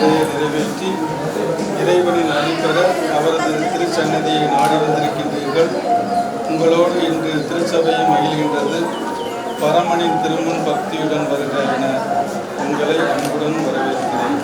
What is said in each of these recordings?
கடமையை நிறைவேற்றி இறைவனின் அருள்பெற அவரது திருச்சன்னதியை நாடி வந்திருக்கின்றீர்கள். உங்களோடு இன்று திருச்சபையும் மகிழ்கின்றது. பரமனின் திருமுன் பக்தியுடன் வருக என உங்களை அன்புடன் வரவேற்கிறேன்.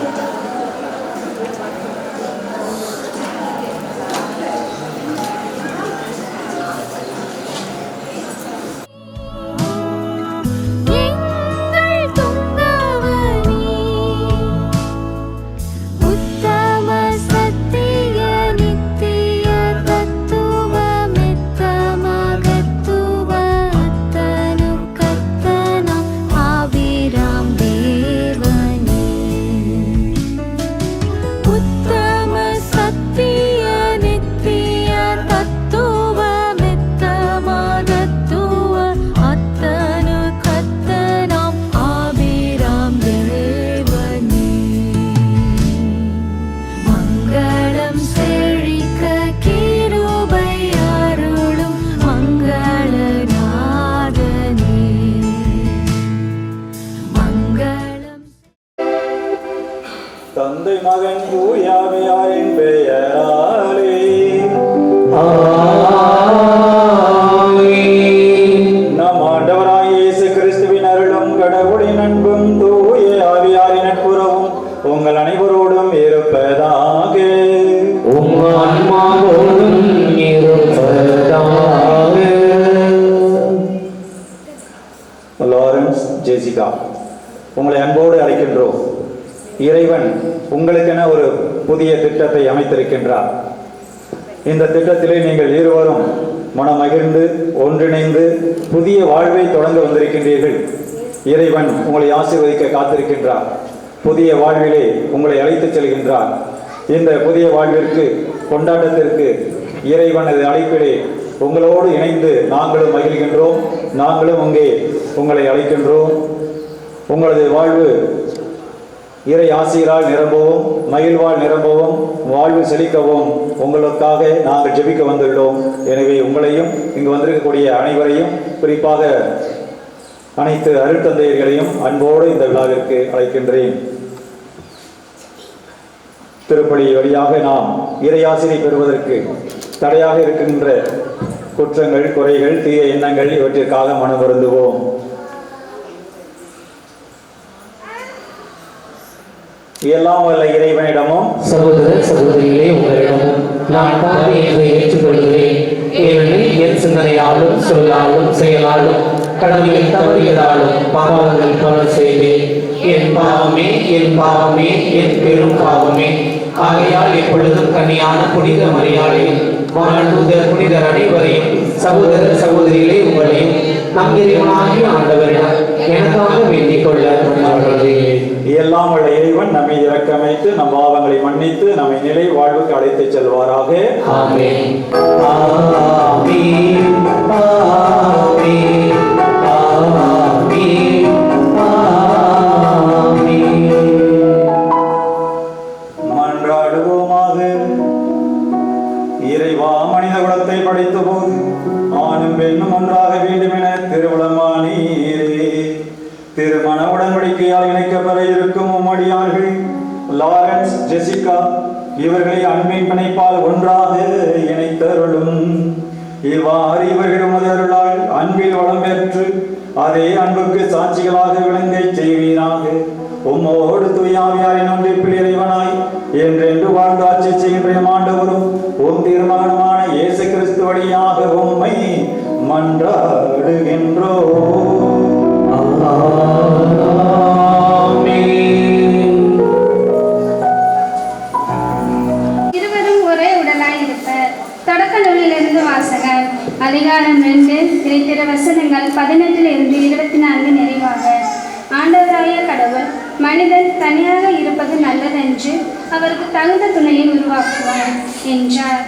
தந்தை மகன் தூயாவியாரின் பெயராலே நம் ஆண்டவராய் இயேசு கிறிஸ்துவின் அருளும் கடவுளின் அன்பும் தூய ஆவியாரின் நட்புறவும் உங்கள் அனைவரோடும் இருப்பதாக. உங்கள் ஆன்மாவோடும் இருப்பதாக. லாரன்ஸ் ஜெசிகா, உங்களை அன்போடு அழைக்கின்றோம். இறைவன் உங்களுக்கென ஒரு புதிய திட்டத்தை அமைத்திருக்கின்றார். இந்த திட்டத்திலே நீங்கள் இருவரும் மனமகிழ்ந்து ஒன்றிணைந்து புதிய வாழ்வை தொடங்க வந்திருக்கின்றீர்கள். இறைவன் உங்களை ஆசீர்வதிக்க காத்திருக்கின்றார். புதிய வாழ்விலே உங்களை அழைத்துச் செல்கின்றார். இந்த புதிய வாழ்விற்கு கொண்டாட்டத்திற்கு இறைவனது அழைப்பிலே உங்களோடு இணைந்து நாங்களும் மகிழ்கின்றோம். நாங்களும் அங்கே உங்களை அழைக்கின்றோம். உங்களது வாழ்வு இறை ஆசிரியரால் நிரம்பவும் மகிழ்வால் நிரம்பவும் வாழ்வு செழிக்கவும் உங்களுக்காக நாங்கள் ஜெபிக்க வந்துள்ளோம். எனவே உங்களையும் இங்கு வந்திருக்கக்கூடிய அனைவரையும், குறிப்பாக அனைத்து அருட்தந்தையர்களையும் அன்போடு இந்த விழாவிற்கு அழைக்கின்றேன். திருப்பலி வழியாக நாம் இறை ஆசிரியை பெறுவதற்கு தடையாக இருக்கின்ற குற்றங்கள், குறைகள், தீய எண்ணங்கள் இவற்றிற்காக மனம் வருந்துவோம். எல்லாம் வல்ல இறைவனிடமும் சகோதர சகோதரிகளே, உங்களிடமும் நான் பாவியை ஏற்றுக்கொள்கிறேன். ஏனெனில் என் சிந்தனையாலும் சொல்லாலும் செயலாலும் கடமையில் தவறியதாலும் பாவங்கள் பல செய்தேன். என் பாவமே, என் பாவமே, என் பெரும் பாவமே. ஆகையால் எப்பொழுதும் கன்னியான புனித மரியாதையும் வானதூதர் புனிதர் அனைவரையும், சகோதர சகோதரிகளே உங்களையும் நம் இறைவனாகிய ஆண்டவரிடம் எனக்காக வேண்டிக் கொள்ள மன்றாடுகிறேன். எல்லாம் உள்ள இறைவன் நம்மை இரக்கமைத்து நம் பாவங்களை மன்னித்து நம்மை நிலை வாழ்வுக்கு அழைத்துச் செல்வாராக. ஆமென். ஆமென். ஆமென். ஆமென். ஆமென். மன்றாடுவோமாக. இறைவா, மனித குலத்தை படைத்த போது ஆணும் பெண்ணும் ஒன்றாக வேண்டும் என திருவுளமானீரே. திருமண உடன்படிக்கையால் இணைக்கப்பட இருக்கும் உம்மடியார்கள் லாரன்ஸ், ஜெசிகா இவர்களை அன்பின் பிணைப்பால் ஒன்றாக இணைத்தருளும். இவ்வாறு இவர்கள் உமது அருளால் அன்பில் வளம் பெற்று அதே அன்புக்கு சாட்சிகளாக விளங்க செய்வீராக. உம்மோடு தூயாவியாரின் ஒன்றிப்பில் இறைவனாய் என்றென்று வாழ்ந்து ஆட்சி செய்கின்ற ஆண்டவரும் உம் திருமகனுமான இயேசு கிறிஸ்து வழியாக உம்மை மன்றாடுகின்றோம். இருவரும் ஒரே உடலாய் இருப்பர். தொடக்க நூலிலிருந்து வாசகம். அதிகாரம் 2 திரு வசனங்கள் 18 24 நிறைவாக. ஆண்டவராய கடவுள் மனிதன் தனியாக இருப்பது நல்லதென்று அவருக்கு தகுந்த துணையை உருவாக்குவார் என்றார்.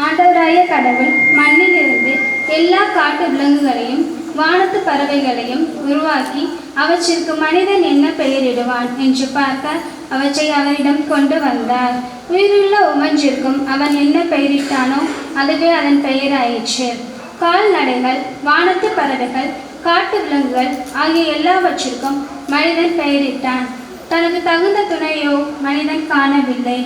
ஆண்டவராய கடவுள் மண்ணிலிருந்து எல்லா காட்டு விலங்குகளையும் வானத்து பறவைகளையும் உருவாக்கி அவற்றிற்கு மனிதன் என்ன பெயரிடுவான் என்று பார்க்க அவற்றை அவரிடம் கொண்டு வந்தார். உயிருள்ள ஒவ்வொன்றிற்கும் அவன் என்ன பெயரிட்டானோ அதுவே அதன் பெயராயிற்று. கால்நடைகள், வானத்து பறவைகள், காட்டு விலங்குகள் ஆகிய எல்லாவற்றிற்கும் மனிதன் பெயரிட்டான். தனக்கு தகுந்த துணையோ மனிதன் காணவில்லை.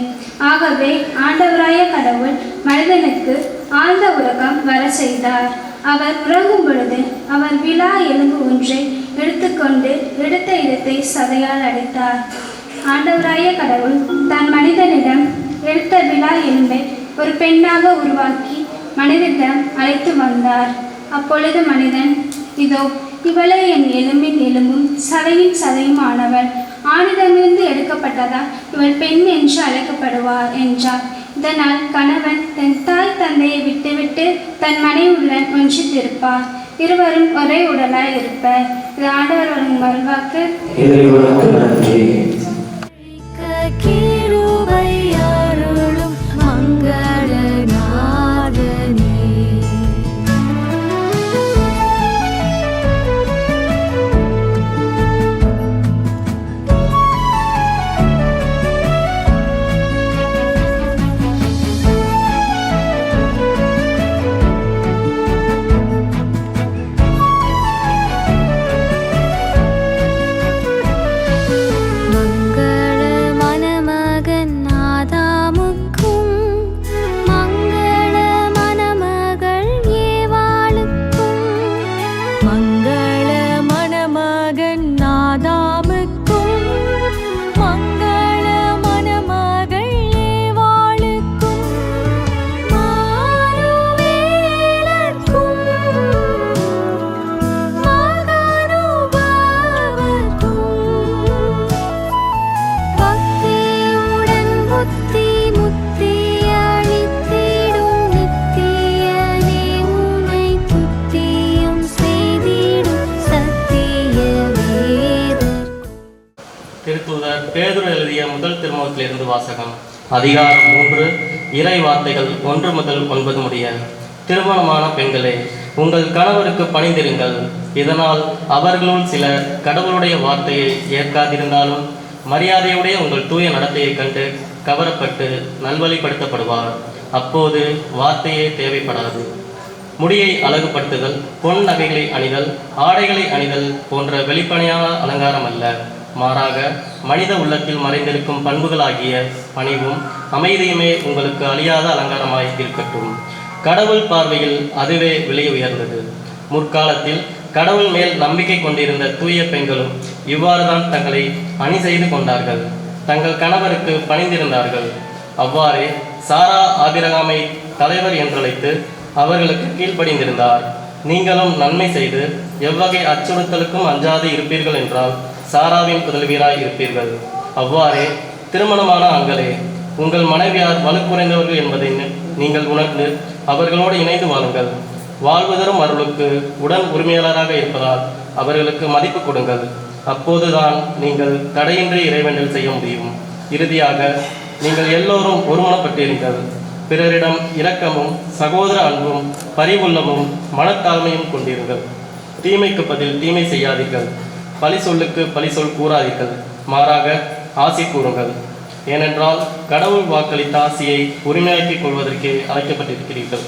ஆகவே ஆண்டவராய கடவுள் மனிதனுக்கு ஆழ்ந்த உறக்கம் வர செய்தார். அவர் உறங்கும் பொழுது அவர் விலா எலும்பு ஒன்றை எடுத்துக்கொண்டு எடுத்த இடத்தை சதையால் அடித்தார். ஆண்டவராய கடவுள் தன் மனிதனிடம் எடுத்த விலா எலும்பை ஒரு பெண்ணாக உருவாக்கி மனிதனிடம் அழைத்து வந்தார். அப்பொழுது மனிதன், இதோ இவளே என் எலும்பின் எலும்பும் சதையின் சதையும் ஆனவள். ஆணிடமிருந்து எடுக்கப்பட்டதால் இவள் பெண் என்று அழைக்கப்படுவார் என்றார். இதனால் கணவன் தன் தாய் தந்தையை விட்டுவிட்டு தன் மனைவியுடன் ஒன்றித்திருப்பார். இருவரும் ஒரே உடலாய் இருப்பர். இது ஆண்டவர் வழங்கும் மல்வாக்கு. இறைவனுக்கு நன்றி. திருத்தூதர் பேதுரு எழுதிய முதல் திருமுகத்திலிருந்து வாசகம். அதிகாரம் 3, இறை வார்த்தைகள் 1 முதல் 9 முடிய. திருமணமான பெண்களே, உங்கள் கணவருக்கு பணிந்திருங்கள். இதனால் அவர்களுள் சிலர் கடவுளுடைய வார்த்தையை ஏற்காதிருந்தாலும் மரியாதையுடைய உங்கள் தூய நடத்தையைக் கண்டு கவரப்பட்டு நல்வழிப்படுத்தப்படுவார். அப்போது வார்த்தையே தேவைப்படாது. முடியை அழகுபடுத்துதல், பொன் நகைகளை அணிதல், ஆடைகளை அணிதல் போன்ற வெளிப்படையான அலங்காரம் அல்ல. மாறாக மனித உள்ளத்தில் மறைந்திருக்கும் பண்புகளாகிய பணிவும் அமைதியுமே உங்களுக்கு அழியாத அலங்காரமாய் இருக்கட்டும். கடவுள் பார்வையில் அதுவே விலை உயர்ந்தது. முற்காலத்தில் கடவுள் மேல் நம்பிக்கை கொண்டிருந்த தூய பெண்களும் இவ்வாறுதான் தங்களை அணி செய்து கொண்டார்கள். தங்கள் கணவருக்கு பணிந்திருந்தார்கள். அவ்வாறே சாரா ஆபிரகாமை தலைவர் என்றழைத்து அவர்களுக்கு கீழ்ப்படிந்திருந்தார். நீங்களும் நன்மை செய்து எவ்வகை அச்சுறுத்தலுக்கும் அஞ்சாது இருப்பீர்கள் என்றால் சாராவின் உதவியராய் இருப்பீர்கள். அவ்வாறே திருமணமான ஆண்களே, உங்கள் மனைவியார் வலுக்குறைந்தவர்கள் என்பதை நீங்கள் உணர்ந்து அவர்களோடு இணைந்து வாழுங்கள். வாழ்வு தரும் அருளுக்கு உடன் உரிமையாளராக இருப்பதால் அவர்களுக்கு மதிப்பு கொடுங்கள். அப்போதுதான் நீங்கள் தடையின்றி இறைவேண்டல் செய்ய முடியும். இறுதியாக நீங்கள் எல்லோரும் ஒருமனப்பட்டிருங்கள். பிறரிடம் இரக்கமும் சகோதர அன்பும் பரிவுள்ளமும் மனத்தாழ்மையும் கொண்டிருங்கள். தீமைக்கு பதில் தீமை செய்யாதீர்கள். பழி சொல்லுக்கு பழி சொல் கூறாதீர்கள். மாறாக ஆசி கூறுங்கள். ஏனென்றால் கடவுள் வாக்களித்த ஆசியை உரிமையாக்கிக் கொள்வதற்கே அழைக்கப்பட்டிருக்கிறீர்கள்.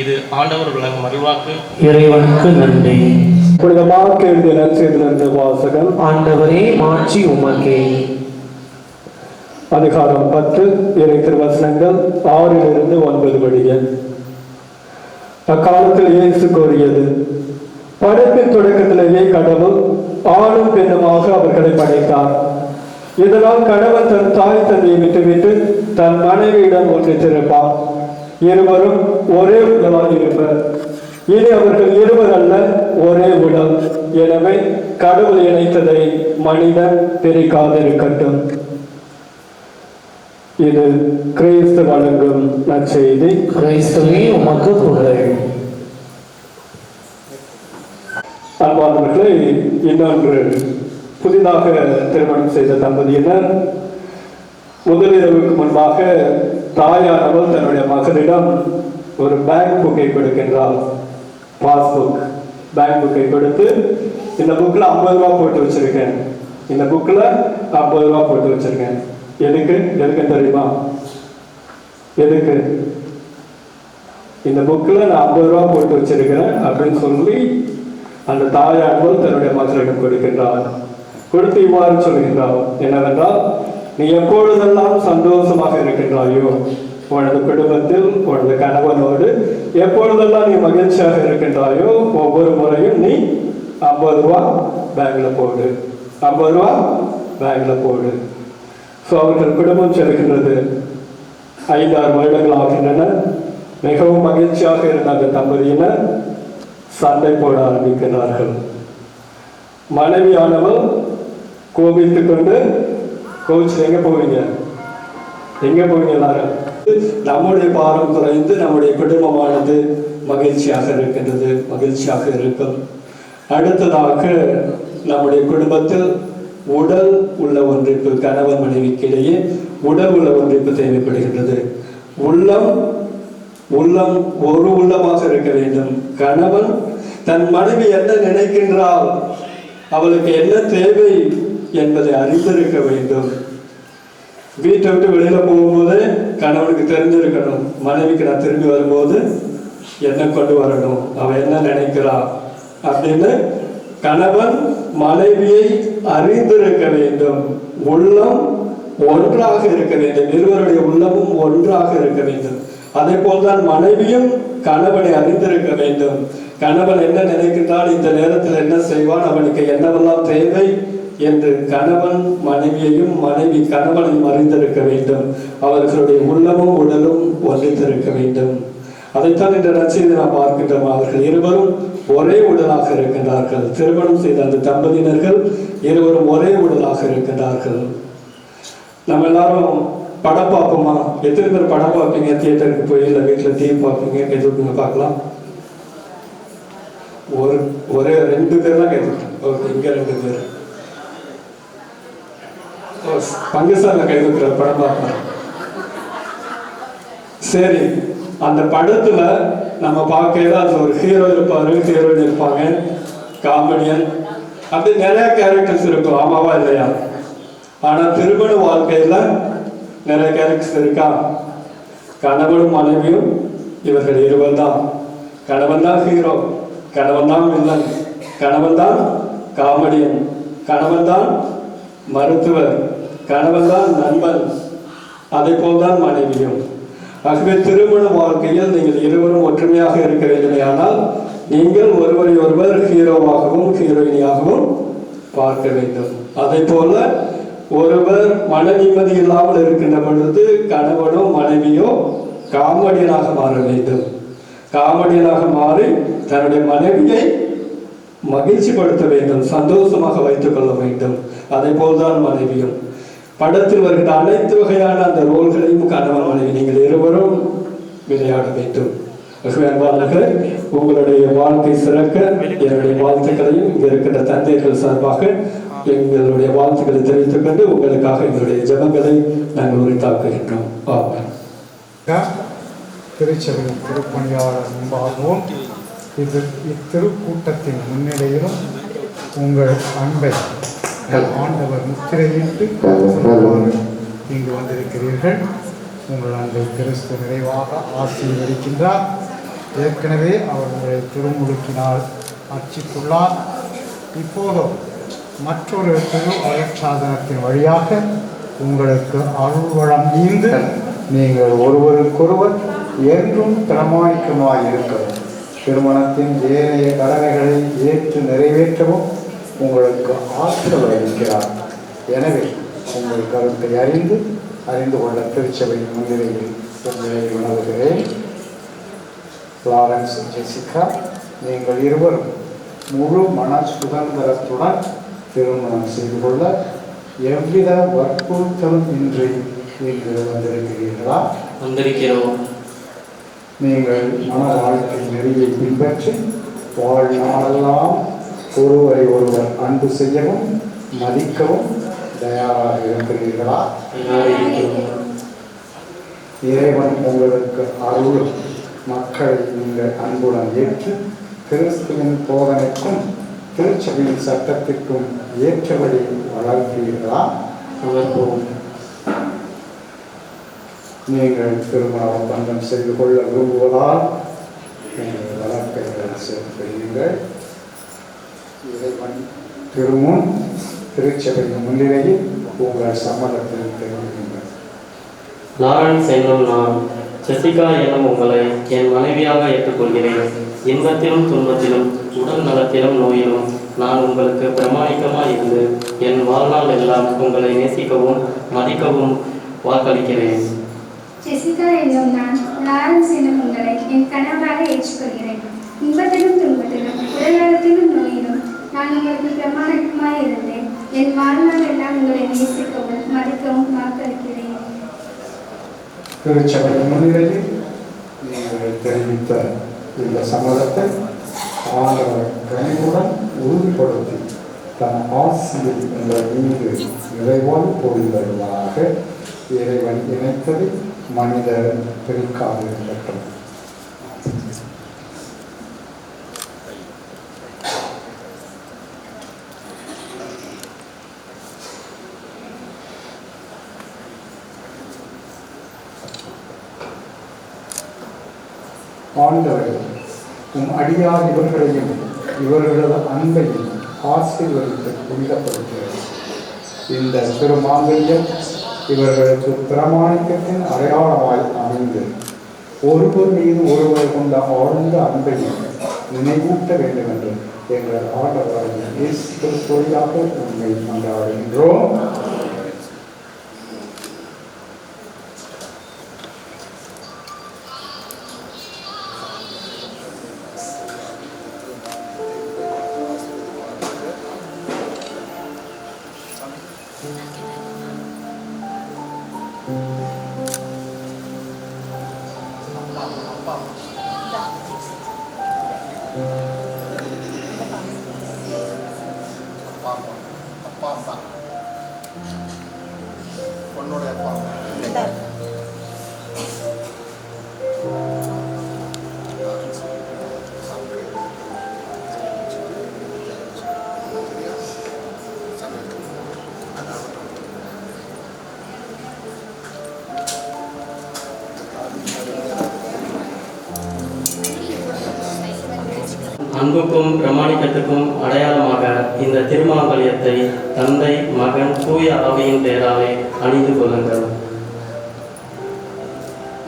இது ஆண்டவர் வழங்கும் அருள்வாக்கு. இறைவனுக்கு நன்றி. புனிதமாக எழுதிய நற்செய்தியிலிருந்து வாசகம். ஆண்டவரே மாட்சி உமக்கே. அதிகாரம் 10, இறை திருவசனங்கள் 6-9 முடிய. அக்காலத்தில் இயேசு கூறியது, படைப்பின் தொடக்கத்திலேயே கடவுள் ஆணும் பெண்ணுமாக அவர்களை படைத்தார். இதனால் கணவன் தன் தாய் தந்தையை விட்டுவிட்டு தன் மனைவியிடம் ஒன்றித்திருப்பார். இருவரும் ஒரே உடலாக இருப்பர். இனி அவர்கள் இருவர் அல்ல, ஒரே உடல். எனவே கடவுள் இணைத்ததை மனிதன் பிரிக்காதிருக்கட்டும். இது கிறிஸ்து வழங்கும் நற்செய்தி. கிறிஸ்துவே உமக்கு புகழ். அன்பானவர்களே, இன்னொன்று புதிதாக திருமணம் செய்த தம்பதியினர் முதலிரவுக்கு முன்பாக தாயானவள் தன்னுடைய மகனிடம் ஒரு பேங்க் புக்கை கொடுக்கின்றார். பாஸ்புக் பேங்க் புக்கை கொடுத்து, இந்த புக்கில் 50 ரூபா போட்டு வச்சிருக்கேன், இந்த புக்கில் 50 ரூபா போட்டு வச்சிருக்கேன். எதுக்கு தெரியுமா? எதுக்கு? இந்த புக்கில் நான் 50 ரூபா போட்டு வச்சிருக்கிறேன் அப்படின்னு சொல்லி அந்த தாயானவள் தன்னுடைய மகனிடம் கொடுக்கின்றார். கொடுத்து இவ்வாறு சொல்கின்றார், என்னவென்றால், நீ எப்பொழுதெல்லாம் சந்தோஷமாக இருக்கின்றாயோ, உனது குடும்பத்தில் உனது கணவனோடு எப்பொழுதெல்லாம் நீ மகிழ்ச்சியாக இருக்கின்றாயோ, ஒவ்வொரு முறையும் நீ 50 ரூபா பேங்க்ல போடு, 50 ரூபா பேங்க்ல போடு. ஸோ அவர்கள் குடும்பம் செல்கின்றது. 5-6 வருடங்கள் ஆகின்றன. மிகவும் மகிழ்ச்சியாக இருந்த அந்த தம்பதியினர் சண்டை போட ஆரம்பிக்கிறார்கள். மனைவியானவள் கோபித்து கொண்டு, கோச் எங்க போவீங்க எல்லாரும்? நம்முடைய பாரம் குறைந்து நம்முடைய குடும்பமானது மகிழ்ச்சியாக இருக்கின்றது, மகிழ்ச்சியாக இருக்கும். அடுத்ததாக நம்முடைய குடும்பத்தில் உடல் உள்ள ஒன்றிப்பு, கணவன் மனைவிக்கிடையே உடல் உள்ள ஒன்றிப்பு தேவைப்படுகின்றது. உள்ளம் ஒரு உள்ளமாக இருக்க வேண்டும். கணவன் தன் மனைவி என்ன நினைக்கின்றால், அவளுக்கு என்ன தேவை என்பதை அறிந்திருக்க வேண்டும். வீட்டை விட்டு வெளியில போகும்போது கணவனுக்கு தெரிஞ்சிருக்கணும், மனைவிக்கு நான் திரும்பி வரும்போது என்ன கொண்டு வரணும், அவன் என்ன நினைக்கிறான் அப்படின்னு கணவன் மனைவியை அறிந்திருக்க வேண்டும். உள்ளம் ஒன்றாக இருக்க வேண்டும், இருவருடைய உள்ளமும் ஒன்றாக இருக்க வேண்டும். அதே போல்தான் மனைவியும் கணவனை அறிந்திருக்க வேண்டும். கணவன் என்ன நினைக்கின்றான், இந்த நேரத்தில் என்ன செய்வான், அவனுக்கு என்னவெல்லாம் தேவை என்று கணவன் மனைவியையும் மனைவி கணவனையும் அறிந்திருக்க வேண்டும். அவர்களுடைய உள்ளமும் உடலும் ஒன்றித்திருக்க வேண்டும். அதைத்தான் இந்த நற்செய்தி நாம் பார்க்கின்றோம். அவர்கள் இருவரும் ஒரே உடலாக இருக்கின்றார்கள். திருமணம் செய்த அந்த தம்பதியினர்கள் இருவரும் ஒரே உடலாக இருக்கின்றார்கள். நம்ம எல்லாரும் படம் பார்ப்போமா? எத்தனை பேர் படம் பார்ப்பீங்க? தியேட்டருக்கு போய் இல்லை வீட்டில் டிவி பார்ப்பீங்க? எதுக்குங்க பார்க்கலாம்? ஒரே 2 பேர் தான் கேட்டுருக்கேன். ஓகே, இங்கே 2 பேர். பங்குசால கைதுக்கிற படம் பார்ப்போம். சரி, அந்த படத்துல நம்ம பார்க்கல, அது ஒரு ஹீரோ இருப்பாரு, ஹீரோயின் இருப்பாங்க, காமெடியன், அப்படி நிறைய கேரக்டர்ஸ் இருக்கும். ஆமாவா இல்லையா? ஆனா திருமண வாழ்க்கையில நிறைய கேரக்டர்ஸ் இருக்கா? கணவனும் மனைவியும் இவர்கள் இருவர் தான். கணவன் தான் ஹீரோ, கணவன் தான் வில்லன், கணவன் தான் காமெடியன், கணவன் தான் மருத்துவர், கணவன் தான் நண்பன். அதே போல்தான் மனைவியும். ஆகவே திருமண வாழ்க்கையில் நீங்கள் இருவரும் ஒற்றுமையாக இருக்க வேண்டுமே, ஆனால் நீங்கள் ஒருவரை ஒருவர் ஹீரோவாகவும் ஹீரோயினியாகவும் பார்க்க வேண்டும். அதே போல ஒருவர் மன நிம்மதி இல்லாமல் இருக்கின்ற பொழுது கணவனோ மனைவியோ காமெடியனாக மாற வேண்டும். காமெடியனாக மாறி தன்னுடைய மனைவியை மகிழ்ச்சிப்படுத்த வேண்டும், சந்தோஷமாக வைத்துக் கொள்ள வேண்டும். அதே போல்தான் மனைவியும். படத்தில் வருகின்ற அனைத்து வகையான அந்த ரோல்களையும் கணவன் மனைவி நீங்கள் இருவரும் விளையாட வேண்டும். உங்களுடைய வாழ்க்கை சிறக்க என்னுடைய வாழ்த்துக்களையும் இங்க இருக்கின்ற தந்தைகள் சார்பாக எங்களுடைய வாழ்த்துக்களை தெரிவித்துக் கொண்டு உங்களுக்காக எங்களுடைய ஜெபங்களை நாங்கள் உரித்தாக்குகின்றோம். ஆமென். திருச்சபையின் திருப்பணியாளர் முன்பாகவும் இத்திருக்கூட்டத்தின் முன்னிலையிலும் உங்கள் அன்பை ஆண்டவர் முத்திரையிட்டு இங்கு வந்திருக்கிறீர்கள். உங்கள் அன்பை கிறிஸ்து நிறைவாக ஆசீர்வதிக்கின்றார். ஏற்கனவே அவர் உங்களை திருமுழுக்கினால் அர்ச்சித்துள்ளார். இப்போதோ மற்றொரு திரு அருட்சாதனத்தின் வழியாக உங்களுக்கு அருள்வளம் ஈந்து நீங்கள் ஒருவருக்கொருவர் என்றும் பிரமாணிக்கமாய் இருக்கவும், திருமணத்தின் ஏனைய கடமைகளை ஏற்று நிறைவேற்றவும் உங்களுக்கு ஆற்றல் அளிக்கிறார். எனவே உங்கள் கருத்தை அறிந்து கொண்ட திருச்சபையின் முன்னிலையில் உங்களை உணர்கிறேன். ஃப்ளாரன்ஸ், ஜெசிகா, நீங்கள் இருவரும் முழு மன சுதந்திரத்துடன் திருமணம் செய்து கொள்ள எவ்வித வற்புறுத்தலும் இன்றி இங்கு வந்திருக்கிறீர்களா? வந்திருக்கிறோம். நீங்கள் மன வாழ்க்கை நெறியை பின்பற்றி வாழ்நாளெல்லாம் ஒருவரை ஒருவர் அன்பு செய்யவும் மதிக்கவும் தயாராக இருக்கிறீர்களா? இறைவன் உங்களுக்கு அருள் மக்களை நீங்கள் அன்புடன் ஏற்று கிறிஸ்துவின் போதனைக்கும் திருச்சபையின் சட்டத்திற்கும் ஏற்றபடி வளர்ப்பீர்களா? நீங்கள் திருமண ஒப்பந்தம் செய்து கொள்ள விரும்புவதால் நீங்கள் வளர்ப்பைகள் சேர்க்கிறீர்கள். இறைவன் திருமுன் திருச்சபையின் முன்னிலையில் உங்கள் சம்மதத்தில் தெரிவிக்கின்றனர். லாரன்ஸ் என்னும் நான் ஜெசிகா என்னும் உங்களை என் மனைவியாக ஏற்றுக்கொள்கிறேன். இன்பத்திலும் துன்பத்திலும் உடல் நலத்திலும் நோயிலும் நான் உங்களுக்கு பிரமாணிக்கமாக இருந்து என் வாழ்நாள் எல்லாம் உங்களை நேசிக்கவும் மதிக்கவும் வாக்களிக்கிறேன். ஜெசிகா என்னும் நான் லாரன்ஸ் என்னும் உங்களை என் கணவராக ஏற்றுக்கொள்கிறேன். இன்பத்திலும் துன்பத்திலும் உடல்நலத்திலும் நோயிலும் நான் உங்களுக்கு பிரமாணிக்கமாக இருந்தேன் என் வாழ்நாள் எல்லாம் உங்களை நேசிக்கவும் மதிக்கவும் வாக்களிக்கிறேன். திருச்சபையின் முன்னிலையில் நீங்கள் தெரிவித்த இந்த சம்மதத்தை ஆண்டவர் கனிவுடன் உறுதிப்படுத்தி தன் ஆசியில் என்ற மீது நிறைவாக போய் வருவதாக. இறைவன் இணைத்தது மனிதர் பிரிக்காது இருக்கட்டும். ஆண்டவரே, உம் அடியார் இவர்களையும் இவர்களது அன்பையும் ஆசீர்வதித்து புனிதப்படுத்துகிறது. இந்த திருமாங்கல்யம் இவர்களுக்கு பிரமாணிக்கத்தின் அடையாளமாய் அமைந்து ஒருவர் மீது ஒருவர் கொண்ட ஆழ்ந்த அன்பையும் நினைவூட்ட வேண்டும் என்று எங்கள் ஆண்டவராகிய இயேசு கிறிஸ்துவாக உண்மை கொண்டாடுகின்றோம். அன்புக்கும் பிரமாணிக்கத்துக்கும் அடையாளமாக இந்த திருமாங்கல்யத்தை தந்தை மகன் தூய ஆவியின் பெயராலே அணிந்து கொள்ளுங்கள்.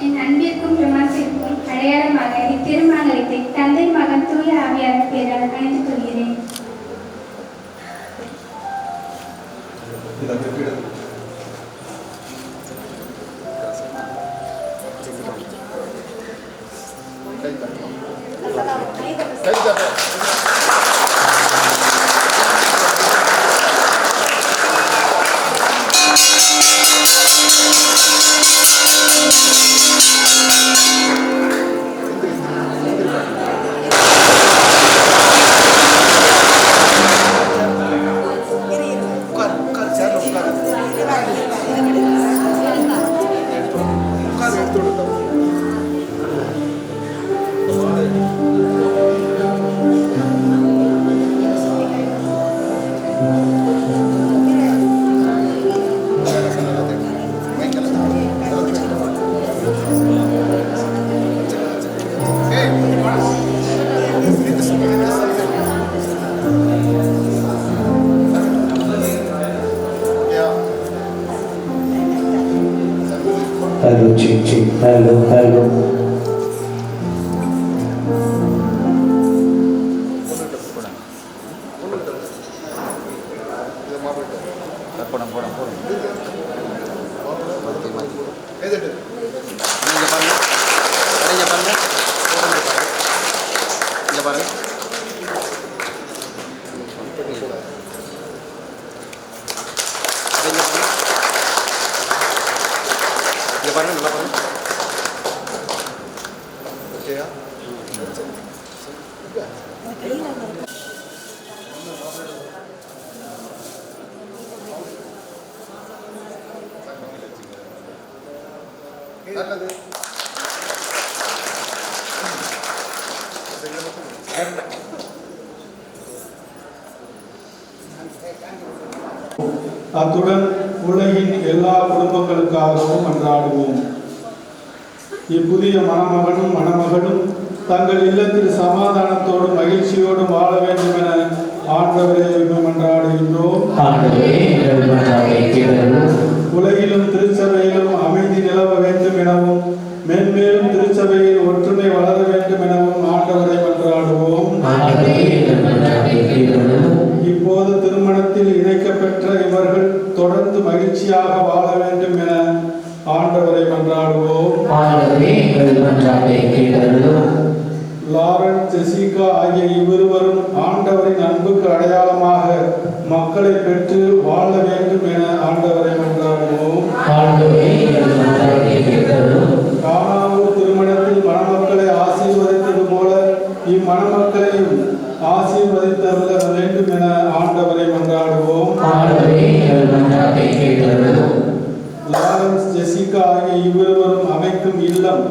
என் அன்பிற்கும் பிரமாணத்திற்கும் அடையாளமாக இத்திருமாங்கல்யத்தை தந்தை மகன் தூய ஆவியார் பெயரால் அணிந்து கொள்கிறேன். Hello, Chichi. Hello, hello. அத்துடன் உலகின் எல்லா குடும்பங்களுக்காகவும் மன்றாடுவோம். இப்புதிய மணமகனும் மணமகளும் தங்கள் இல்லத்தில் சமாதானத்தோடும் மகிழ்ச்சியோடும் வாழ வேண்டும் என ஆண்டவரே உம்மை மன்றாடுகின்றோம். ஆண்டவரே எங்கள் மன்றாட்டை கேட்டருளும். உலகிலும் திருச்சபையிலும் அமைதி நிலவ வேண்டும் எனவும் மேன்மேலும் திருச்சபையில் ஒற்றுமை வளர வேண்டும் எனவும் ஆண்டவரை மன்றாடுவோம். ஆண்டவரே எங்கள் மன்றாட்டை கேட்டருளும். இப்போது திருமணத்தில் இணைக்கப்பெற்ற இவர்கள் தொடர்ந்து மகிழ்ச்சியாக வாழ வேண்டும் என ஆண்டவரை மன்றாடுவோம். ஆண்டவரே எங்கள் மன்றாட்டை கேட்டருளும். லாரன்ஸ், ஜெசிகா ஆகிய இவ்விருவரும் ஆண்டவரின் அன்புக்கு அடையாளமாக மக்களை பெற்று வாழ வேண்டும் என ஆண்டவரை மன்றாடுவோம். ஆண்டவரே எங்கள் மன்றாட்டை கேட்டருளும். கானாவூர் திருமணத்தில் மணமக்களை ஆசீர்வதித்தது போல இம்மணமக்களையும் ஆசீர்வதித்தருள வேண்டும் என ஆண்டவரை மன்றாடுவோம். ஆண்டவரே எங்கள் மன்றாட்டை கேட்டருளும். லாரன்ஸ், ஜெசிகா ஆகிய இவ்விருவரும் அமைக்கும் இல்லம்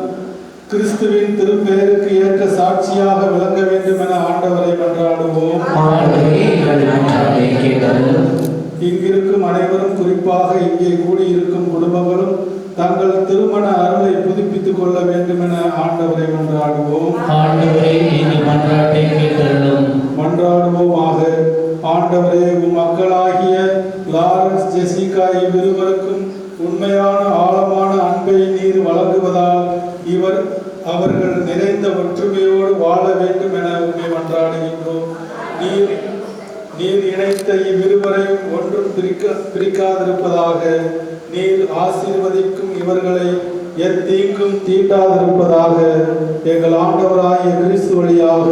கிறிஸ்துவின் திருப்பெயருக்கு ஏற்ற சாட்சியாக விளங்க வேண்டும் என ஆண்டவரை மன்றாடுவோம். ஆண்டவரே எங்கள் மன்றாட்டை கேட்டருளும். இங்கிருக்கும் அனைவரும், குறிப்பாக இங்கே கூடியிருக்கும் குடும்பங்களும் தங்கள் திருமண அருளை புதுப்பித்துக் கொள்ள வேண்டும் என ஆண்டவரை மன்றாடுவோம். ஆண்டவரே எங்கள் மன்றாட்டை கேட்டருளும். மன்றாடுவோமாக. ஆண்டவரே, உம் மக்களாகிய லாரன்ஸ், ஜெசிகா இவ்விருவருக்கும் உண்மையான ஆழமான அன்பை நீர் வழங்குவதால் அவர்கள் நிறைந்த ஒற்றுமையோடு வாழ வேண்டும் என உண்மை மன்றாடுகின்றோம். நீர் இணைத்த இவ்விருவரையும் ஒன்றும் பிரிக்காதிருப்பதாக. நீர் ஆசீர்வதிக்கும் இவர்களை எத்தீங்கும் தீட்டாதிருப்பதாக. எங்கள் ஆண்டவராகிய கிறிஸ்து வழியாக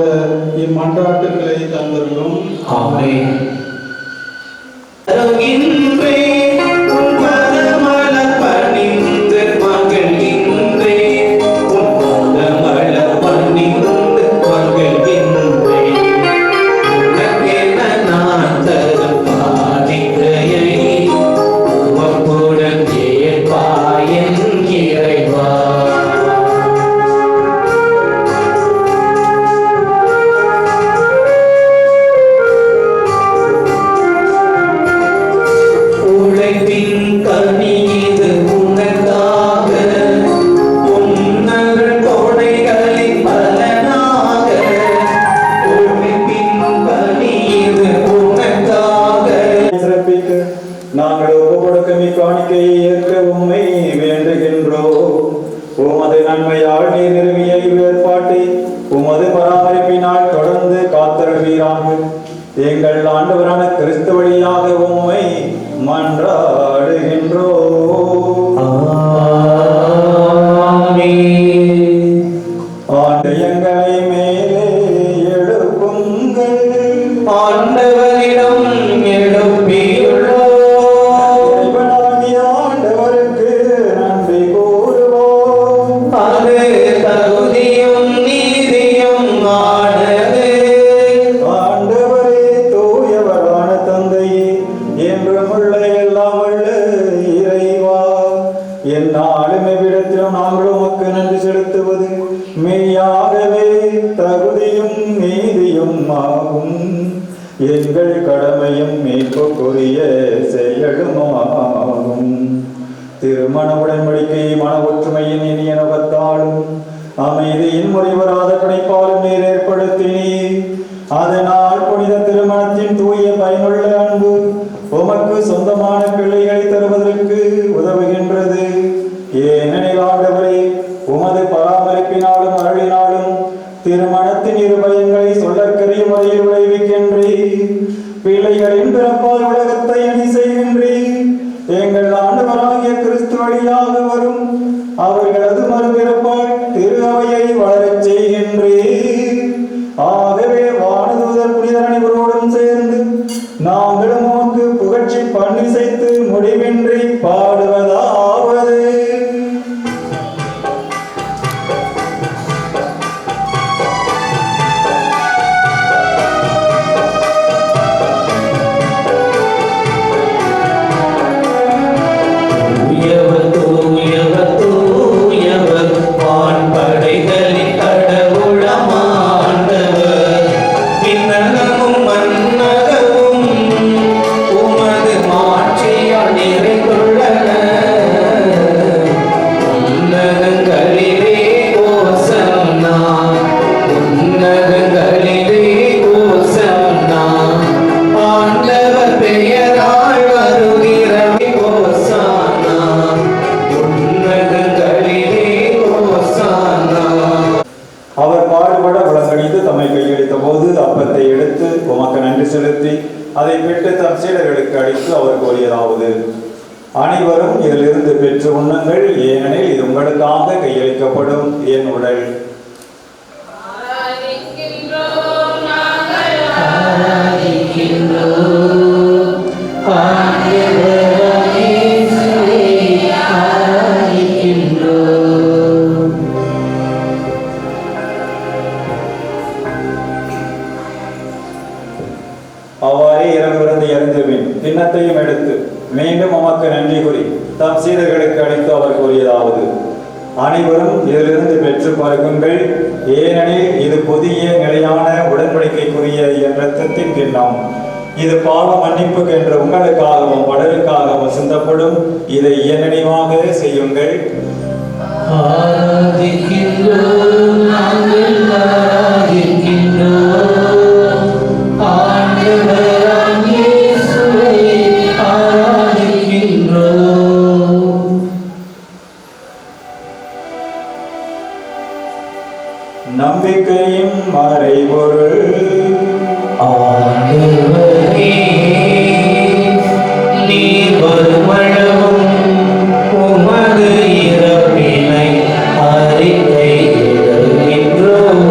இம்மன்றாட்டுகளை தந்தருளும். ஆமென். நாங்கள் ஒப்புக்கொடுக்கும் இக்காணிக்கையை ஏற்க உம்மை வேண்டுகின்றோம். உமது நன்மையால் நீர் நிறுவிய இவ்வேற்பாட்டை உமது பராமரிப்பினால் தொடர்ந்து காத்தருள்வீராக. எங்கள் ஆண்டவரான கிறிஸ்து வழியாக உம்மை மன்றாடுகின்றோம். ஆண்டு எங்களை மேலே எழுப்புங்கள். ஆண்டவரிடம் எழுப்பியுள்ளோம். ஆண்டவருக்கு நன்றி கூறுவோம். அது தகுதியும் நீதியும் ஆனது. ஆண்டவரே, தூயவரான தந்தையே, என்றும் உள்ள எல்லாம் உள்ள இறைவா, எந்நாளும் எவ்விடத்திலும் நாங்கள் உமக்கு நன்றி செலுத்துவது மெய்யாகவே தகுதியும் நீதியும் ஆகும். எங்கள் கடமையும் மீட்புக்குரிய செயலுமாகும். திருமண உடன்படிக்கை மன ஒற்றுமையின் இனிய நுகத்தாலும் அமைதியின் முறைவராத பிணைப்பாலும் நீர் ஏற்படுத்தினீர். அதனால் புனித திருமணத்தின் தூய பயனுள்ள அன்பு உமக்கு சொந்தமான பிள்ளைகளை தருவதற்கு உதவுகின்றது. ஏனெனில் ஆண்டவரே, உமது பராமரிப்பினாலும் அருளினாலும் திருமணத்தின் இரு பயன்களை சொல்லக்கரிய முறையில் விளைவிக்கின்றீர். பிள்ளைகளின் பிறப்பால் உலகத்தை அணி செய்கின்றீர். எங்கள் ஆண்டவராகிய கிறிஸ்து வழியாக வரும் அவர்களது மறுபிறப்பால் திரு அவையை வளரச் செய்கின்றீர். ஆகவே வானதூதர் புனிதர் அனைவரோடும் சேர்ந்து நாங்களும் உமக்கு புகழ்ச்சி பண்ணிசைத்து முடிவின்றி பாடுவதாவது. தூயவர் தூயவர் தூயவர் வான்படைகளின் உண்ணுங்கள், ஏனெனில் இது உங்களுக்காக கையளிக்கப்படும் என் உடல். அவ்வாறே இரவிருந்து எழுந்தபின் கிண்ணத்தையும் எடுத்து மீண்டும் உமக்கு நன்றி கூறி தம் சீடர்களுக்கு அளித்து அவர் கூறியதாவது: அனைவரும் இதிலிருந்து பெற்று பருகுங்கள், ஏனெனில் இது புதிய நிலையான உடன்படிக்கைக்குரிய என் இரத்தத்தின் கிண்ணம். இது பாவ மன்னிப்புக்கு என்று உங்களுக்காகவும் பலருக்காகவும் சிந்தப்படும். இதை என் நினைவாக செய்யுங்கள். நம்பிக்கையும் மறைபொருள். நீர் வருமளவும் உமது இறப்பினை அறிக்கையிடுகின்றோம்,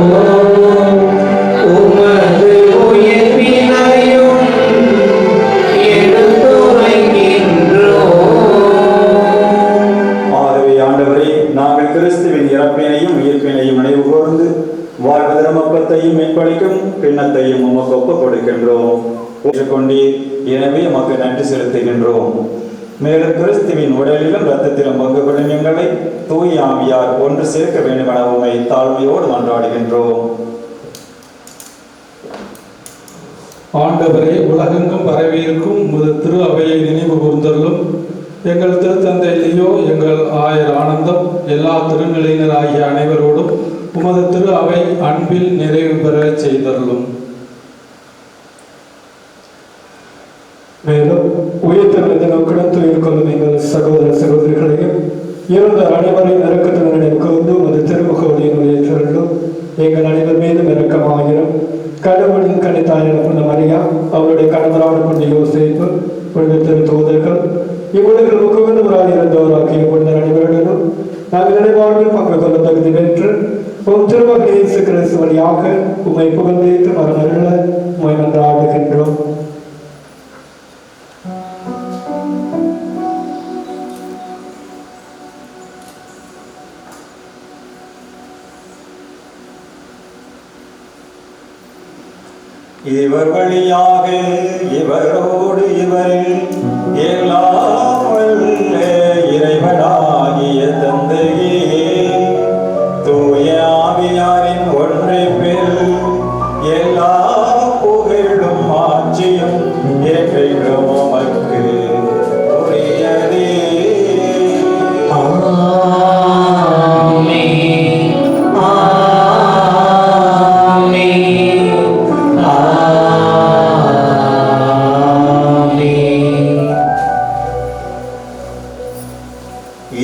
உமது உயிர்ப்பினையும் எடுத்துரைக்கின்றோம். ஆகவே ஆண்டவரே, நாங்கள் கிறிஸ்துவின் இறப்பினையும் உயிர்ப்பினையும் நினைவு கூர்ந்து வாழ்வதரும் அப்பத்தையும் மீன்பளிக்கும் கிண்ணத்தையும் உமக்கு ஒப்புக் கொடுக்கின்றோம். ஏற்றுக்கொண்டீர், எனவே உமக்கு நன்றி செலுத்துகின்றோம். மேலும் கிறிஸ்துவின் உடலிலும் இரத்தத்திலும் பங்கு கொள்ளும் எங்களை தூய் ஆவியார் ஒன்று சேர்க்க வேண்டுமென உம்மை தாழ்மையோடு மன்றாடுகின்றோம். ஆண்டவரே, உலகெங்கும் பரவியிருக்கும் உமது திரு அவையை நினைவு கூர்ந்தருளும். எங்கள் திருத்தந்தை லியோ, எங்கள் ஆயர் ஆனந்தம், எல்லா திருநிலையினர் ஆகிய அனைவரோடும் உமது திரு அவை அன்பில் நிறைவு பெற செய்தருளும். மேலும் உயிர்த்தெழுந்த நோக்குடன் துயில் கொள்ளும் எங்கள் சகோதர சகோதரிகளையும் இறந்த அனைவரையும் இறக்கத்துடன் நினைவு கூர்ந்து உமது திருமுக ஒளியின் ஏற்றருளும். எங்கள் அனைவர் மீதும் இரக்கமாயிரும். கடவுளின் கனித்தாயான புனித மரியா, அவருடைய கணவரான புனித யோசேப்பு, புனித திரு தூதர்கள், இவ்வுலகில் முகவந்தவராக இருந்தவராகிய புனித அனைவருடனும் நாங்கள் நினைவாழ்வில் பங்கு கொள்ள தகுதி பெற்று உம் திருமகன் இயேசு கிறிஸ்து வழியாக உம்மை புகழ்ந்தேற்று மரண உம்மை மன்றாடுகின்றோம். இவர் வழியாக இவரோடு இவரில் எல்லாம் வல்ல இறைவனாகிய தந்தையே, தூய ஆவியாரின் ஒன்றிப்பில் எல்லா புகழும் ஆட்சியும் என்றென்றும் உமக்கு உரியதே.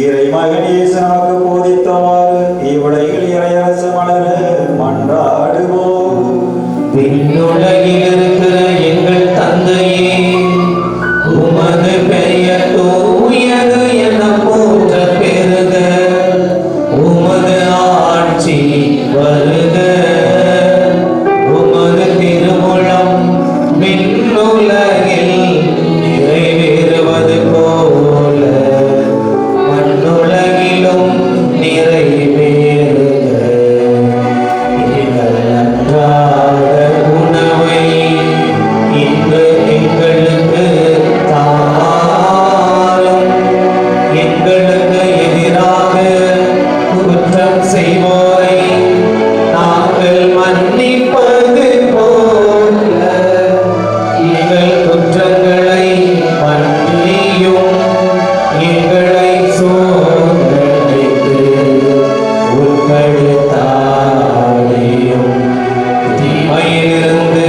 இறைமகனேசனாக போதித்தவாறு இவ்வுலகில் இறையரசு மலர மன்றாடுவோம். விண்ணுலகில் இருக்கிற எங்கள் தந்தையே, உமது பெயர் தூயது என போற்ற பெறுக. உமது ஆட்சி வருக. உமது திருவுளம் விண்ணுலகில் நிறைவேறுவது போல மண்ணுலகிலும் நிறைவேறுக. எங்கள் அன்றாட உணவை இன்று எங்களுக்கு தாரும். எங்களுக்கு எதிராக குற்றம் செய்வோரை நாங்கள் மன்னிப்பது போல எங்கள் குற்றங்களை மன்னியும். எங்களை சோதனைக்கு உட்படுத்தாதேயும், தீமையிலிருந்து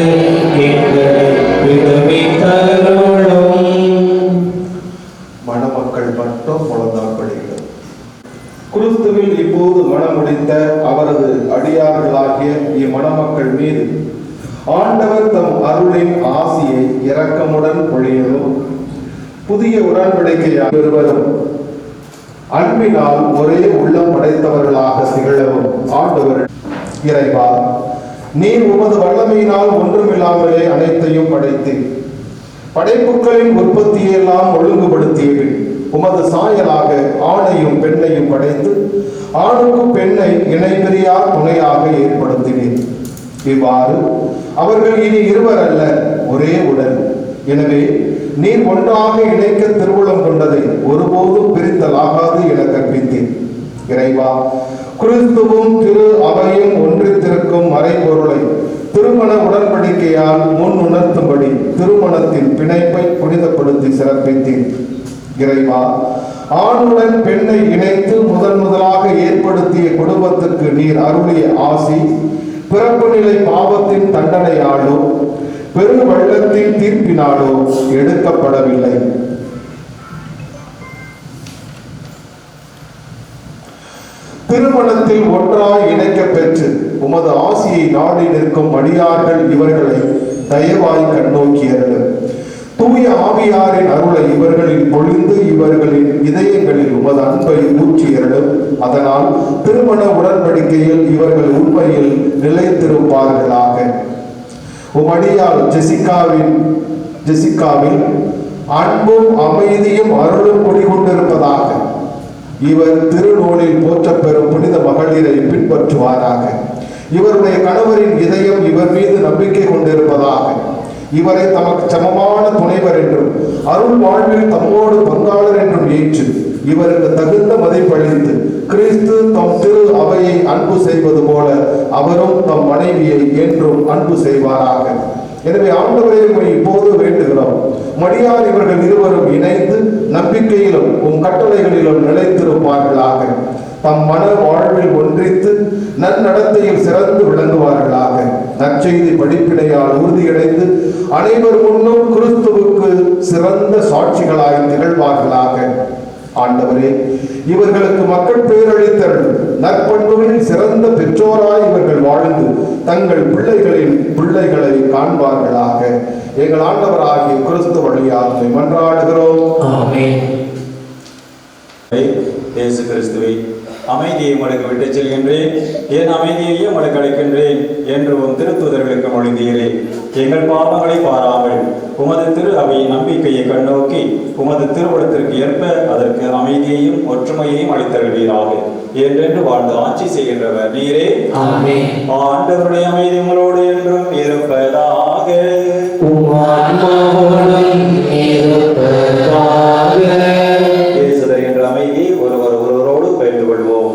எங்களை விடுவித்தருளும். மணமக்கள் மட்டும் முழந்தாட்படுகிறது. கிறிஸ்துவில் இப்போது மணமுடித்த அவரது அடியார்களாகிய இம்மணமக்கள் மீது ஆண்டவர் தம் அருளின் ஆசியை இரக்கமுடன் பொழியவும், புதிய உடன்படிக்கையாக இருவரும் அன்பினால் ஒரே உள்ளம் படைத்தவர்களாக திகழவும் ஆண்டவர் இறைவா, நீர் உமது வல்லமையினால் ஒன்றுமில்லாமலே அனைத்தையும் படைத்தீர். படைப்புகளின் உற்பத்தியெல்லாம் ஒழுங்குபடுத்தியது. உமது சாயலாக ஆணையும் பெண்ணையும் படைத்து ஆணுக்கு பெண்ணை இணைபிரியா துணையாக ஏற்படுத்தினீர். இவ்வாறு அவர்கள் இனி இருவர் அல்ல, ஒரே உடல். எனவே நீர் ஒன்றாக இணைக்க திருவுளம் கொண்டதை ஒருபோதும் பிரித்தலாகாது என கற்பித்தேன். இறைவா, கிறிஸ்துவும் திரு அவையும் ஒன்றித்திருக்கும் மறைபொருளை திருமண உடன்படிக்கையால் முன் உணர்த்தும்படி திருமணத்தின் பிணைப்பை புனிதப்படுத்தி சிறப்பித்தேன். இறைவா, ஆணுடன் பெண்ணை இணைத்து முதலாக ஏற்படுத்திய குடும்பத்துக்கு நீர் அருளிய ஆசி பிறப்பு நிலை பாவத்தின் தண்டனையாலோ பெரு வெள்ளத்தின் தீர்ப்பினாலோ எடுக்கப்படவில்லை. திருமணத்தில் ஒன்றாய் இணைக்க பெற்று உமது ஆசியை நாடி நிற்கும் அடியார்கள் இவர்களை தயவாய் கண்ணோக்கியர்கள். தூய ஆவியாரின் அருளை இவர்களில் பொழிந்து இவர்களின் இதயங்களில் உமது அன்பை ஊற்றியர்களும். அதனால் திருமண உடன்படிக்கையில் இவர்கள் உண்மையில் நிலைத்திருப்பார்களாக. உமடியால் ஜெசிகாவில் அன்பும் அமைதியும் அருளும் குடிகொண்டிருப்பதாக. இவர் திருநூலில் போற்றப்பெறும் புனித மகளிரை பின்பற்றுவாராக. இவருடைய கணவரின் இதயம் இவர் மீது நம்பிக்கை கொண்டிருப்பதாக. இவரை தமக்கு சமமான துணைவர் என்றும் அருள் வாழ்வில் தம்மோடு பங்காளர் என்றும் ஏற்று இவருக்கு தகுந்த மதிப்பளித்து கிறிஸ்து தம் திரு அவையை அன்பு செய்வது போல அவரும் தம் மனைவியை என்றும் அன்பு செய்வாராக. எனவே ஆண்டவரை இப்போது வேண்டுகிறோம், மடியார் இவர்கள் இருவரும் இணைந்து நம்பிக்கையிலும் உம் கட்டளைகளிலும் நிலைத்திருப்பார்களாக. தம் மன வாழ்வில் ஒன்றித்து நன்னடத்தையில் சிறந்து விளங்குவார்களாக. நற்செய்தி படிப்பினையால் உறுதியடைந்து அனைவர் முன்னும் கிறிஸ்துவுக்கு சிறந்த சாட்சிகளாய் திகழ்வார்களாக. ஆண்டவரே, இவர்களுக்கு மக்கள் பேரளித்தருள். நற்பண்புகளில் சிறந்த பெற்றோராய் இவர்கள் வாழ்ந்து தங்கள் பிள்ளைகளின் பிள்ளைகளை காண்பார்களாக. எங்கள் ஆண்டவராகிய கிறிஸ்து வழியாக மன்றாடுகிறோம். ஆமென். இயேசு கிறிஸ்துவை, அமைதியை உமக்கு விட்டுச் செல்கின்றேன், என் அமைதியையே உமக்கு அளிக்கின்றேன் என்று உம் திருத்தூதர்களுக்கு மொழிந்தீரே. எங்கள் பாவங்களை பாராமல் உமது திரு அவையின் நம்பிக்கையை கண்ணோக்கி உமது திருவுளத்திற்கு ஏற்ப அதற்கு அமைதியையும் ஒற்றுமையையும் அளித்தருள்வீராக. என்றென்று வாழ்ந்து ஆட்சி செய்கின்றவர் நீரே. ஆமென். ஆண்டவருடைய அமைதி உங்களோடு என்றும் இருப்பதாக. இயேசுதர் என்ற அமைதி ஒருவரோடு பகிர்ந்து கொள்வோம்.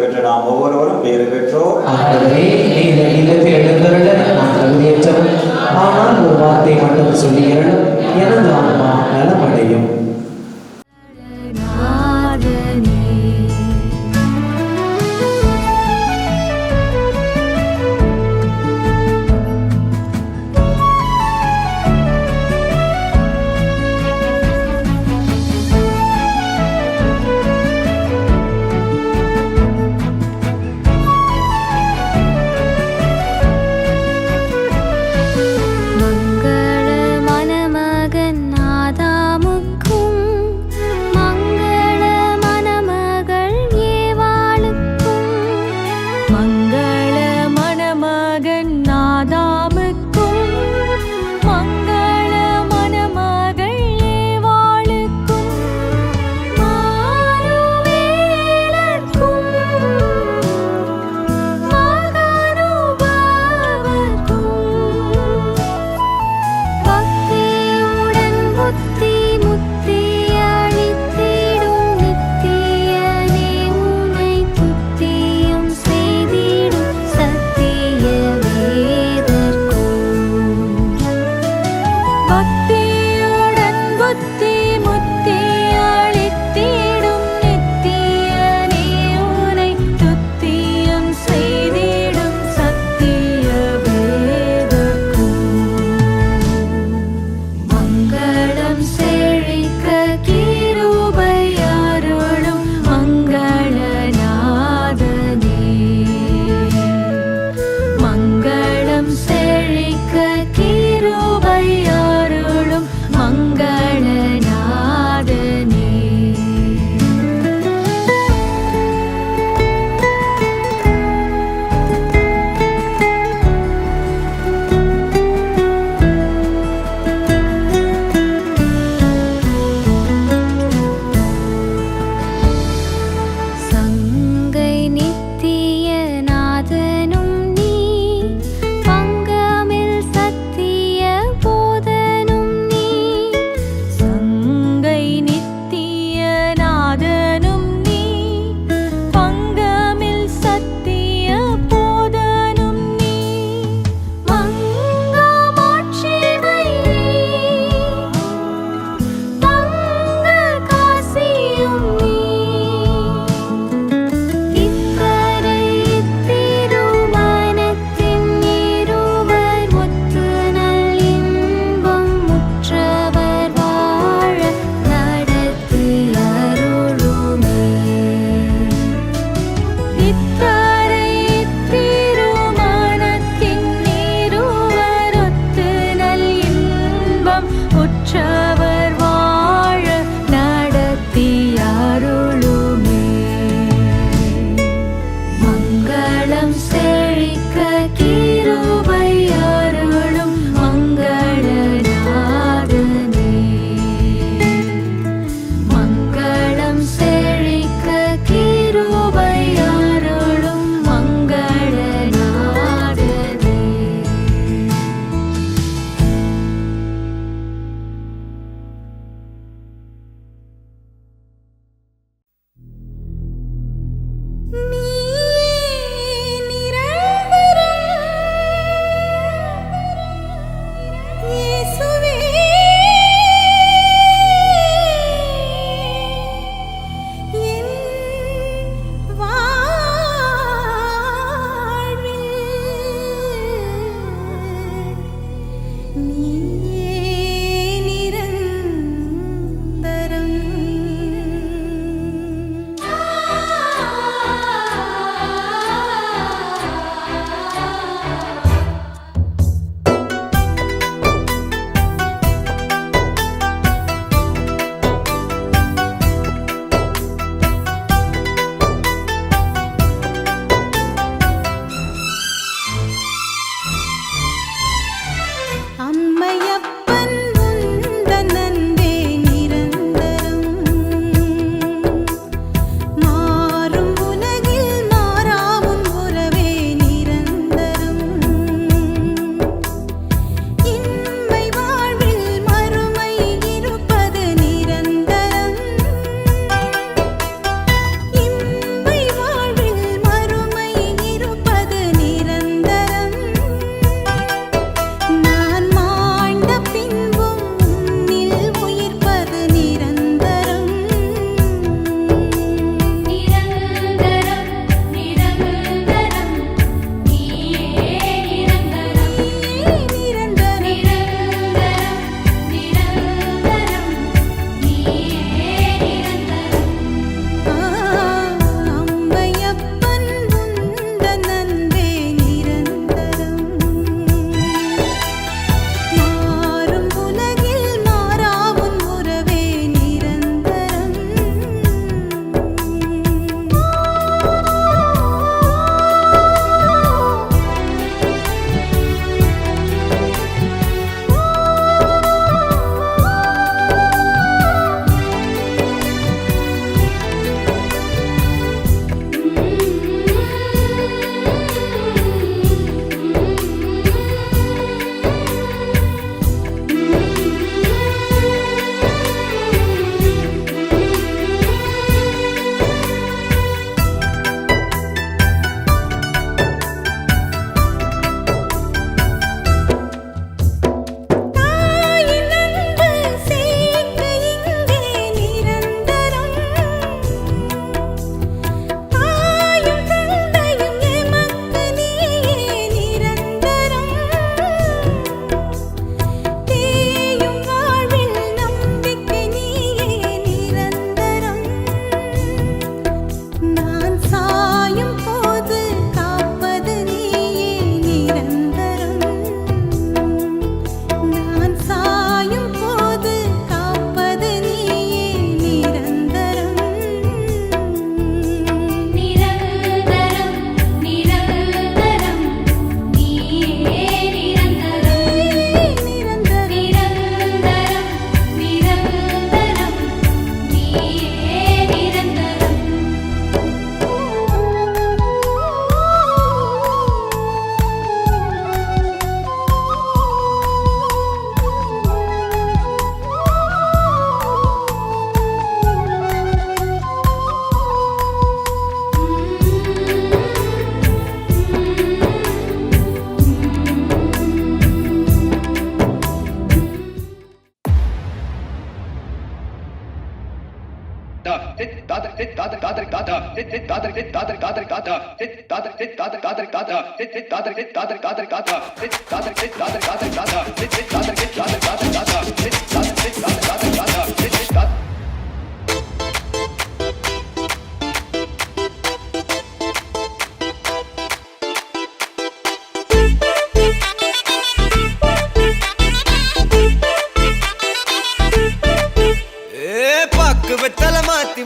பெற்ற நாம் ஒவ்வொருவரும் பேறு பெற்றோர். ஆண்டவரே, நீர் இல்லத்தில் எழுந்தருள நான் தகுதியற்றவன். ஆனால் ஒரு வார்த்தை மட்டும் சொல்லுகிறேன், எனது ஆன்மா நலமடையும். மங்களம் செழிக்க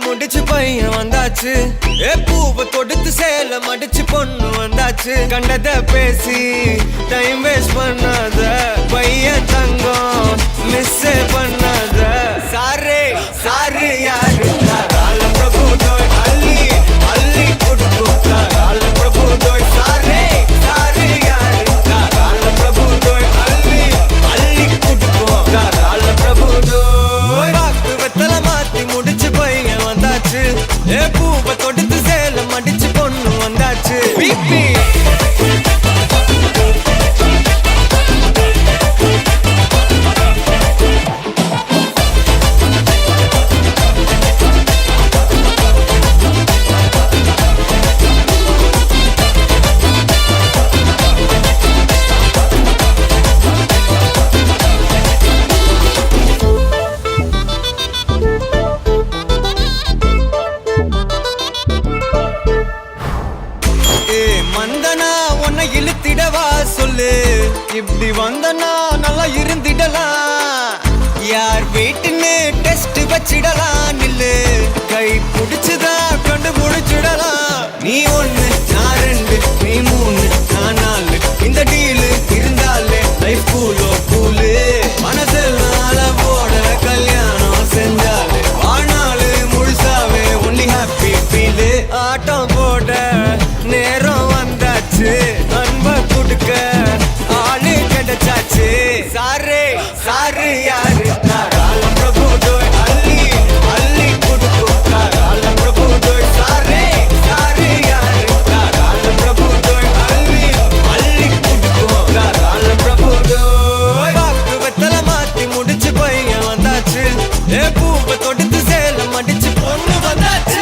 முடிச்சு பையன் வந்தாச்சு, பூவை தொடுத்து சேல மடிச்சு பொண்ணு வந்தாச்சு. கண்டத பேசி டைம் வேஸ்ட் பண்ணாத பையன் தங்கம் மிஸ் பண்ணாத. சாரே சாரு யாரு கால பிரபு தோய் அள்ளி அள்ளி கொடுக்கும் கால பிரபு தோய். சாரே சாரு யாரு கால பிரபு தோய் அள்ளி அள்ளி கொடுக்கும் கால பிரபு தோய். வாக்கு வெத்தல மாத்தி முடிச்சு பையன் வந்தாச்சு, பூவை தொடுத்து சேல மடிச்சு பொண்ணு வந்தாச்சு. பிபி இழுத்திடவா சொல்லு, இப்படி வந்தனா நல்லா இருந்திடலாம். யார் வீட்டுன்னு டெஸ்ட் வச்சிடலாம். நில்லு கை புடிச்சுதா கண்டு முடிச்சிடலாம். நீ ஒண்ணு நான் ரெண்டு நீ மூணு நான் நாலு, இந்த டீலு இருந்தாலே லைஃப் கூலோ கூலு. மனசெல்லாம் அளவோட கல்யாணம் செஞ்சாலே வாழ்நாள் முழுசாவே ஒன்லி ஹாப்பி ஃபீலு. ஆட்டம் போட நேரம் வந்தாச்சு, அன்ப கொடுக்க ஆளு கிடைச்சாச்சு. சாரே சாரு யாரு கால பிரபு தோய் அள்ளி அள்ளி கொடுக்கும் கால பிரபு தோய். சாரே சாரு யாரு கால பிரபு தோய் அள்ளி அள்ளி கொடுக்கும் கால பிரபு தோய். வாக்கு வெத்தல மாத்தி முடிச்சு பையன் வந்தாச்சு, பூவை தொடுத்து சேல மடிச்சு பொண்ணு வந்தாச்சு.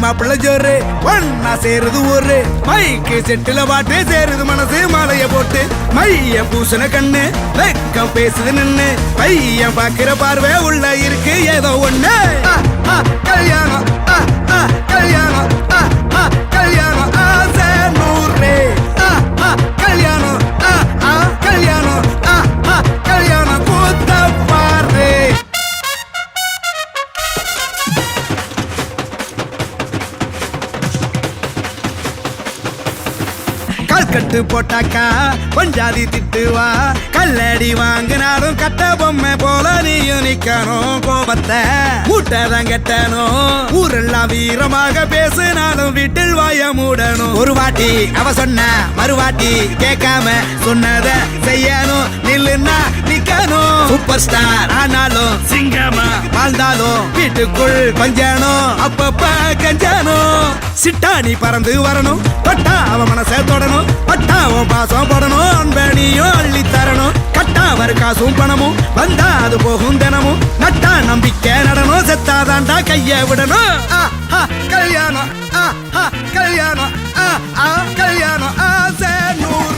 மாப்பிள்ள ஜோரு ஒன்னா சேருது ஒரு மைக்கு செட்டுல பாட்டு சேருது மனசு மாலைய போட்டு. மைய பூசண கண்ணு வெக்கம் பேசுது நின்னு, பையன் பாக்குற பார்வை உள்ள இருக்கு ஏதோ ஒண்ணு. கல்யாணம் கல்யாணம் கல்யாணம் ஆசை நூறு. கல்யாணம் கல்யாணம் கல்யாணம் கூத்த பாரு. கட்டு போட்டாக்கா பஞ்சாதி திட்டுவா, கல்லடி வாங்கினாலும் கட்ட பொம்மை போல நீயும் நிக்கணும். கோபத்தை மூட்டதான் கட்டணும். ஊரெல்லாம் வீரமாக பேசினாலும் வீட்டில் வாய மூடணும். ஒரு வாட்டி அவ சொன்ன மறுவாட்டி கேட்காம சொன்னத செய்யணும். நில்லுன்னா நிக்கணும். சூப்பர் ஸ்டார் ஆனாலும் சிங்கமா வாழ்ந்தாலும் வீட்டுக்குள் பஞ்சனும். அப்பப்ப கஞ்சனும். சிட்டாணி பறந்து வரணும். பட்டா அவ மனசை தொடணும். பட்டாவும் பாசம் போடணும். அன்பனியும் அள்ளி தரணும். கட்டா வரு காசும் பணமும் வந்தா அது போகும் தினமும். நட்டா நம்பிக்கை நடணும். செத்தாதாண்டா கைய விடணும். கல்யாணம் கல்யாணம் கல்யாணம் ஆசை நூறு.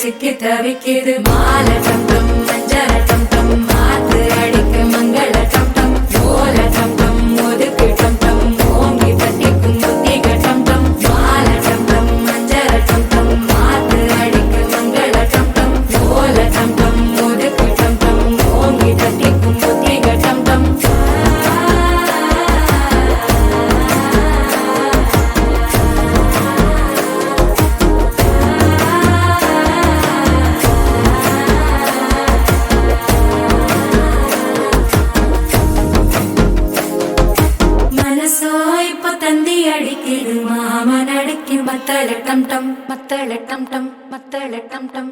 சிக்கி தவிக்கிது மால டம் டம் மஞ்சள டம் டம் மாத்து அடிக்க மங்கள டம் டம் ஓல டம் டம் ஒதுக்கு டம் டம் ஓங்கி தட்டிக்கும் புத்திக டம் டம் மால டம் டம் மஞ்சள டம் டம் மாத்து அடிக்க மங்கள டம் டம் ஓல டம் டம் ஒதுக்கு டம் டம் ஓங்கி தட்டிக்கும் புத்திக டம் டம். மத்தள டம் டம் மத்தள டம் டம் மத்தள டம் டம்.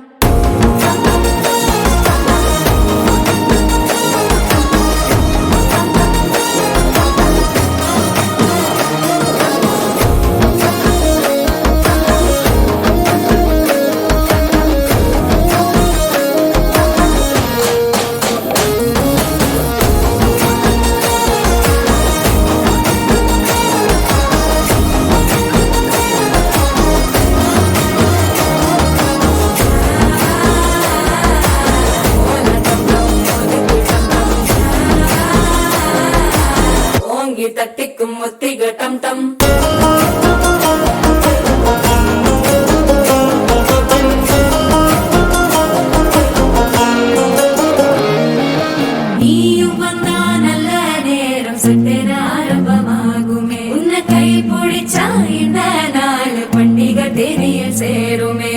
தட்டிக்கும் ஒத்திக டம் டம். நீயும் வந்தா நல்ல நேரம் சட்டென ஆரம்பமாகுமே. உன்னை கை பிடிச்சா இந்த நாள் பண்டிகை தெரிய சேருமே.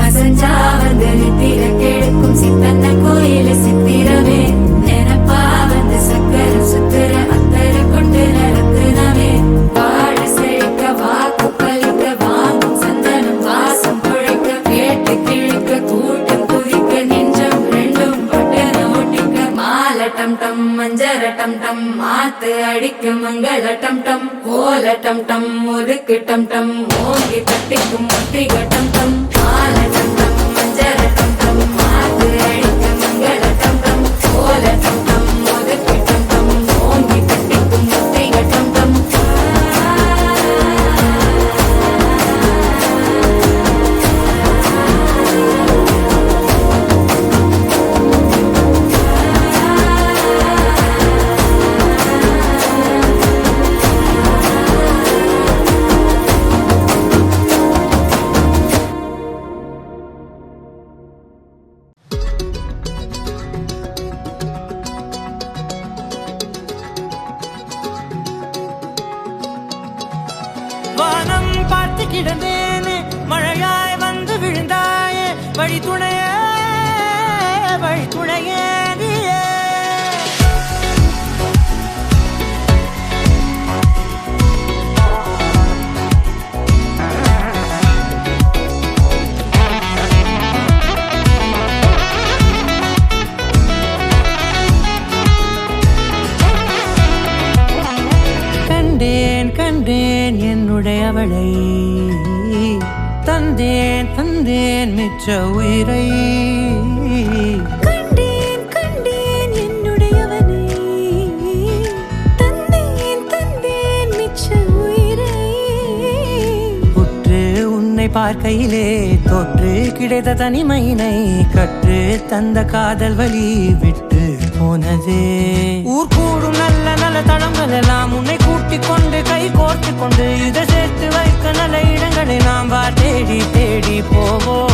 அசஞ்சா வந்து நித்திர கெடுக்கும் சித்தன்ன கோயில சித்திரமே. நினப்பா வந்து சக்கர சுத்திர அத்தர கொண்டு நடத்துனவே. வாழ செழிக்க வாக்கு பலிக்க வாங்கும் சந்தனம் வாசம் குழைக்க கேட்டு கிழிக்க கூட்டம் குதிக்க நெஞ்சம் ரெண்டும் பட்டன ஒட்டிக்க. மால டம் டம் மஞ்சர டம் டம் மாத்து அடிக்க மங்கள டம் டம் ஓல டம் டம் ஒதுக்கு டம் டம் ஓங்கி தட்டிக்கும் ஒத்திக டம் டம். மால டம் டம் மஞ்சர டம் டம் மாத்து அடிக்க மங்கள டம் டம் ஓல டம் டம் ஒதுக்கு டம் டம் ஓங்கி தட்டிக்கும் ஒத்திக டம் டம். வானம் பார்த்து கிடந்தேனே மழையாய் வந்து விழுந்தாயே. வழி துணையே வழி துணையே நீயே. கண்டேன் என்னுடையவளை, தந்தேன் தந்தேன் மிச்ச உயிரை. கண்டேன் கண்டேன் என்னுடையவனை, தந்தேன் தந்தேன் மிச்ச உயிரை. உற்று உன்னை பார்க்கையிலே தொற்று கிடைத்த தனிமையினை கற்று தந்த காதல் வழி விட்டு போனதே. ஊர் கூடும் நல்ல நல்ல தளங்கள் எல்லாம் உன்னை கூட்டிக் கொண்டு கை கோர்த்து கொண்டு இதை சேர்த்து வைக்க நல்ல இடங்களை நாம் வா தேடி தேடி போவோம்.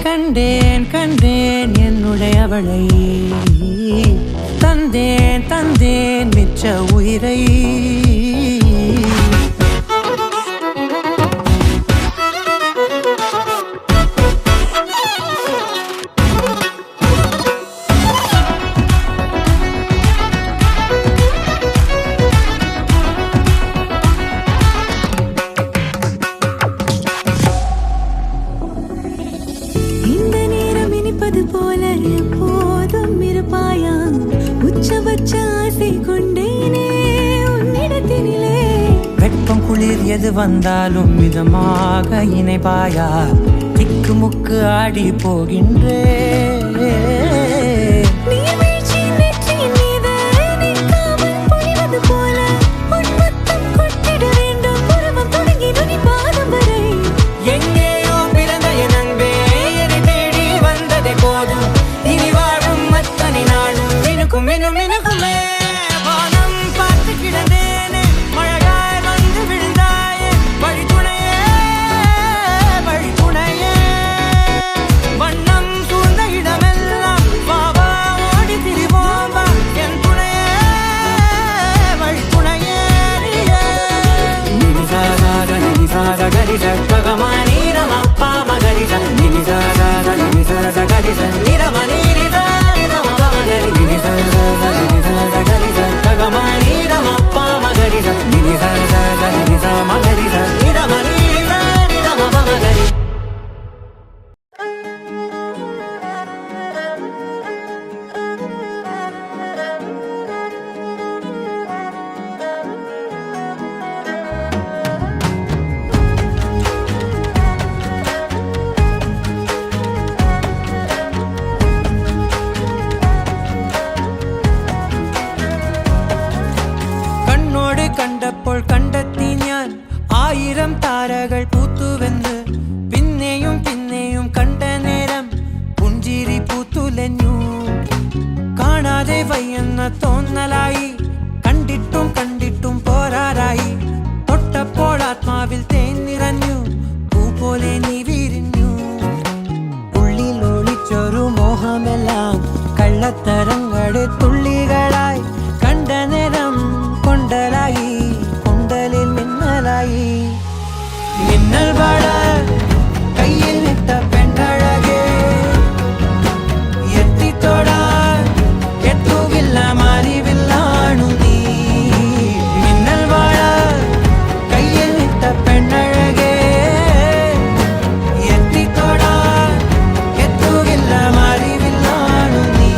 கண்டேன் கண்டேன் என்னுடையவளை, தந்தேன் தந்தேன் மிச்ச உயிரை. போல எப்போதும் இருப்பாயா, உச்சபட்ச ஆசை கொண்டேனே உன்னிடத்தினிலே. வெப்பம் குளிர் எது வந்தாலும் மிதமாக இணைப்பாயா, திக்கு முக்கு ஆடி போகின்றே. കണ്ടെത്തി ഞാൻ 1000 താരകൾ പൂത്തുവെന്ന് പിന്നെയും പിന്നെയും കണ്ട നേരം പുഞ്ചിരി പൂത്തുലഞ്ഞു. കാണാതെ വയ്യെന്ന തോന്നലായി, കണ്ടിട്ടും കണ്ടിട്ടും പോരാറായി. തൊട്ടപ്പോൾ ആത്മാവിൽ തേൻ നിറഞ്ഞു, പൂ പോലെ നീ വിരിഞ്ഞു. ഉള്ളിൽ ഒളിച്ചൊരു മോഹമെല്ലാം കള്ളത്തരങ്ങളുടെ തുള്ളികളായി കണ്ട നേരം കൊണ്ടലായി, കൊണ്ടലിൽ മിന്നലായി. മിന്നൽ വള കയ്യിൽ ഇട്ട പെണ്ണഴകേ, എത്തിത്തൊടാൻ എത്തുകില്ല മാറിവില്ലാണു നീ. മിന്നൽ വള കയ്യിൽ ഇട്ട പെണ്ണഴകേ, എത്തിത്തൊടാൻ എത്തുകില്ല മാറിവില്ലാണു നീ.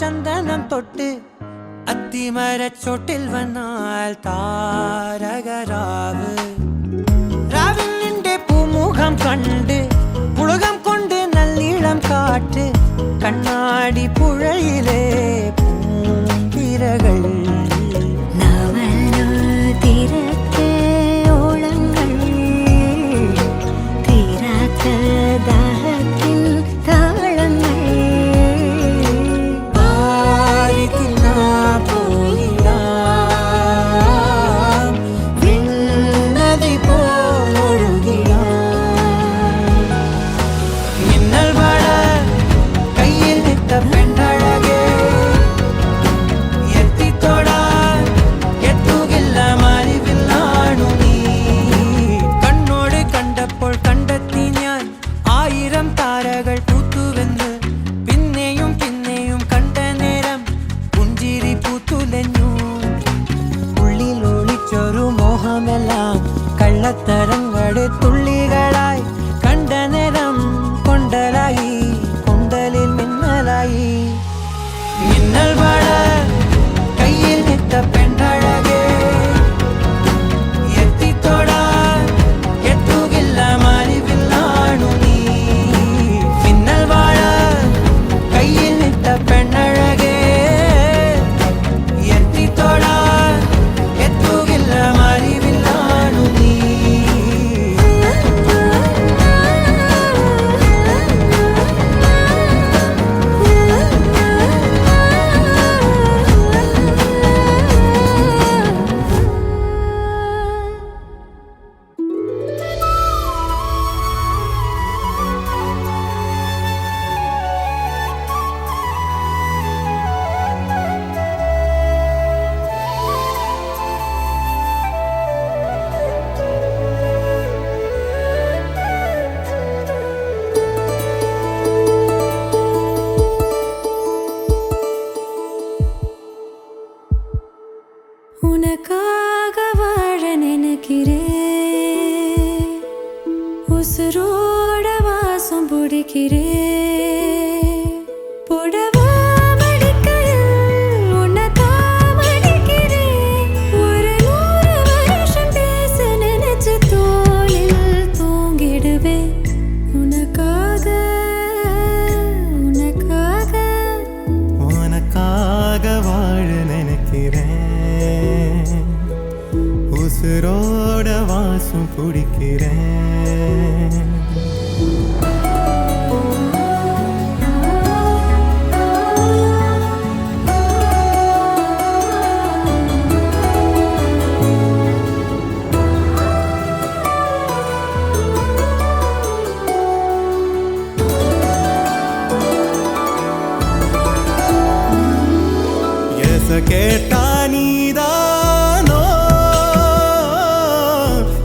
ചന്ദനം തൊട്ട് അത്തിമരച്ചോട്ടിൽ വന്നാൽ താരകരാവ്. രാവിൽ നിന്റെ പൂമുഖം കണ്ട് പുളകം കൊണ്ട് നല്ലിളം കാറ്റ്, കണ്ണാടി പുഴയിലെ പൂങ്കിരകൾ. நட்சத்திரங்களே துள்ளிகளாய் கண்ட நேரம் கொண்டலாயி கொண்டலில் மின்னலாயி மின்னல் வாழ கையில் நிற்ற பெண்ணழகே எத்தி தொட எத்துகில்ல மாறிவில்லானு நீ மின்னல் வாழ கையில் நிற்ற பெண்ணழகே எத்தி தொட எத்துகில்ல மாறிவில்லானு நீ உனக்காக வாழ நினைக்கிறேன் உசுரோட வாசம் பிடிக்கிறேன் புடவா மடிக்கையில் உன்னை தாமடிக்கிறேன் ஒரு 100 வருஷம் பேச நினைச்சு தோளில் தூங்கிடுவேன் உனக்காக உனக்காக உனக்காக வாழ நினைக்கிறேன் உசுரோட வாசம் பிடிக்கிறேன் கேட்டா நீதானோ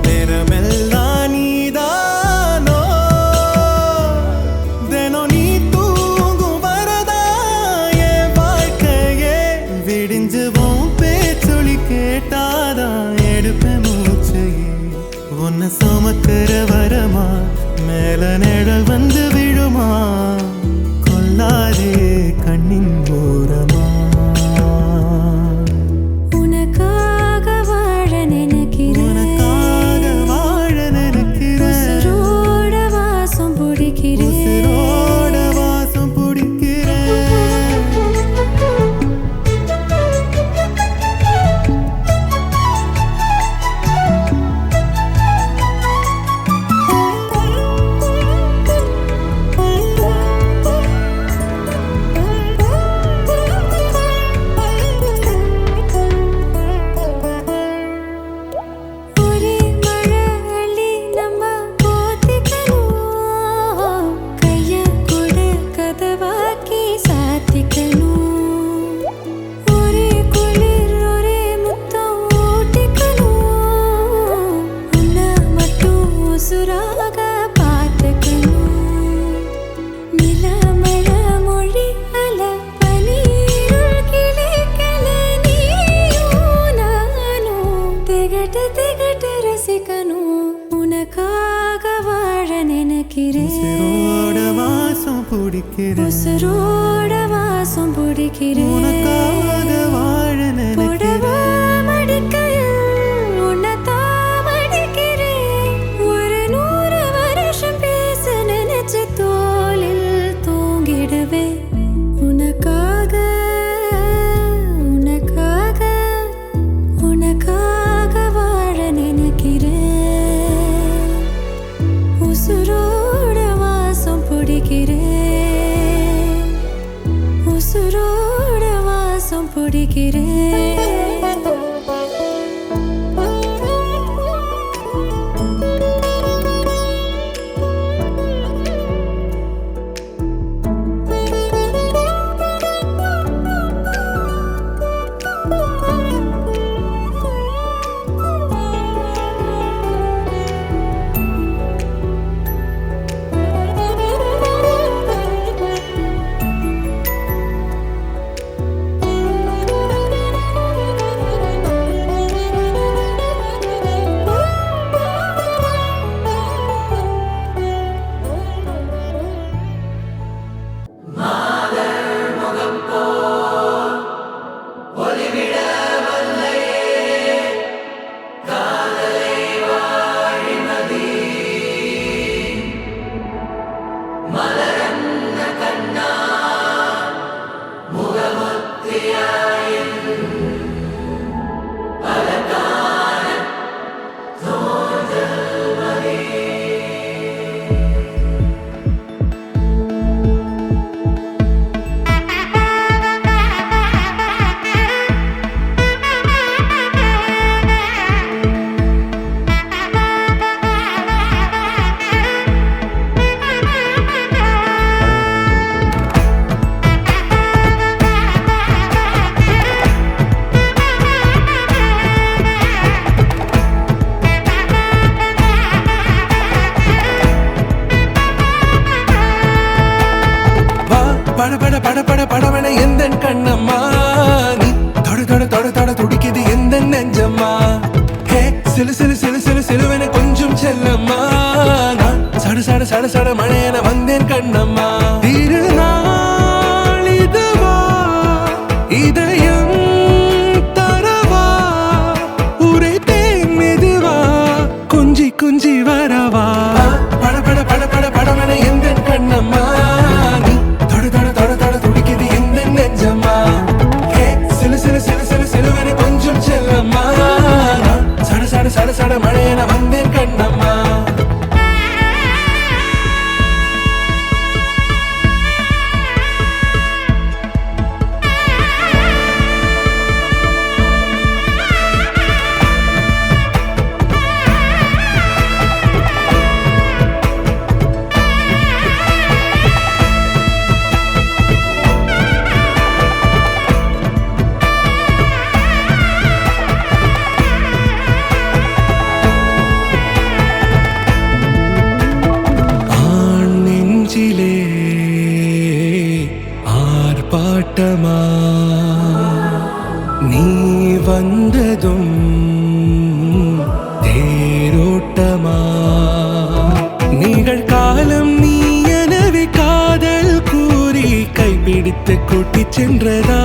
நேரமெல்லாம் நீதானோ தினம் நீ தூங்கும் வரதா என் வாழ்க்கையே விடிஞ்சுவோம் பேச்சொலி கேட்டாதான் எடுப்பேன் மூச்சையே உன்னை சுமக்கிற வரமா மேல நிழல் வந்து விழுமா கொல்லாதே கண்ணின் ஓரமா உசுரோட வாசம் பிடிக்கிறேன் உனக்காக வாழ நினைக்கிறேன் மடிக்கையில் உன்னை தாமடிக்கிறேன் ஒரு 100 வருஷம் பேச நினைச்சு தோளில் தூங்கிடுவேன் உனக்காக உனக்காக உனக்காக வாழ நினைக்கிறேன் உசுரோட வாசம் பிடிக்கிறேன் உசுரோட வாசம் பிடிக்கிறேன் நெஞ்சம்மா ஹே சிலு சிலு சிலு சிலு சிலுவென கொஞ்சம் செல்லம்மா நான் சட சட சட சட மழையென வந்தேன் கண்ணம்மா திருநாள் இதுவா இதயம் தரவா உரைத்தேன் மெதுவா கொஞ்சி கொஞ்சி வரவா பட பட பட பட படவென எந்த கண்ணம்மா நீ தொட தொட தொட தொட துடிக்குது எந்த நெஞ்சம்மா ஹே சிலு சிலு சிலு சிலு சிலுவென கொஞ்சம் செல்லம்மா சட சட சட சட மழையென வந்தேன் கண்ணம்மா ஆர்ப்பாட்டமா நீ வந்ததும் தேரோட்டமா நிகழ்காலம் நீ எனவே காதல் கூறி கைப்பிடித்து கூட்டிச் சென்றதா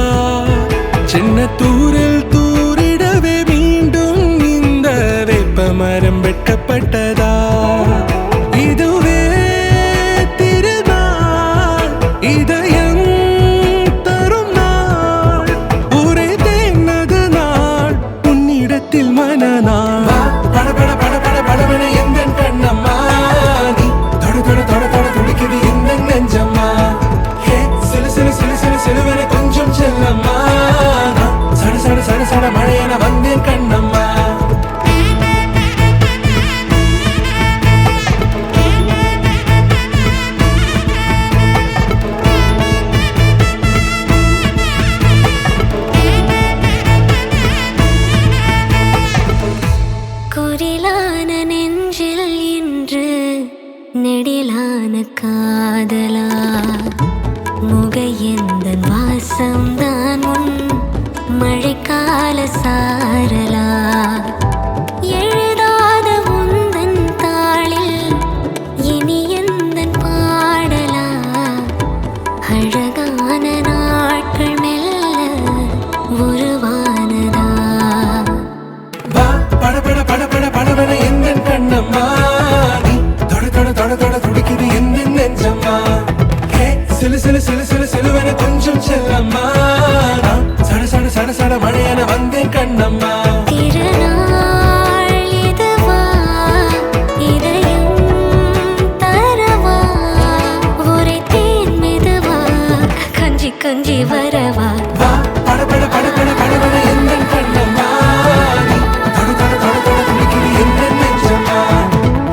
சின்ன தூரில் தூரிடவே மீண்டும் இந்த வேப்ப மரம் வெட்கப்பட்டதா இதுவே திருநாள் இதயம் தரும் நாள் உரைத்தேனது நாள் உன்னிடத்தில் மனநாள் பட பட பட பட படவென எந்த கண்ணம்மா நீ தொட தொட தொட தொட துடிக்குது எந்த நெஞ்சம்மா ஹே சிலு சிலு சிலு சிலு சிலுவென கொஞ்சம் செல்லம்மா சட சட சட சட மழையென வந்தேன் கண்ணம்மா குரிலான நெஞ்சில் இன்று நெடிலான காதலா முகையெந்தன் வாசம்தான் உன் மழைக்கால சாரலா எழுதாத உந்தன் தாளில் இனி எந்தன் பாடலா அழகான நாட்கள் மெல்ல உருவானதா பட பட பட பட படவென எந்த கண்ணம்மா நீ தொட தொட தொட தொட துடிக்குது எந்த நெஞ்சம்மா ஹே சிலு சிலு சிலு சிலு சிலுவென கொஞ்சம் செல்லம்மா சட சட சட சட மழையென வந்தேன் கண்ணம்மா திருநாள் இதுவா இதயம் தரவா உரைத்தேன் மெதுவா கஞ்சி கஞ்சி வரவா பட பட பட பட படவென எந்த கண்ணம்மா நீ தொட தொட தொட தொட துடிக்குது எந்த நெஞ்சம்மா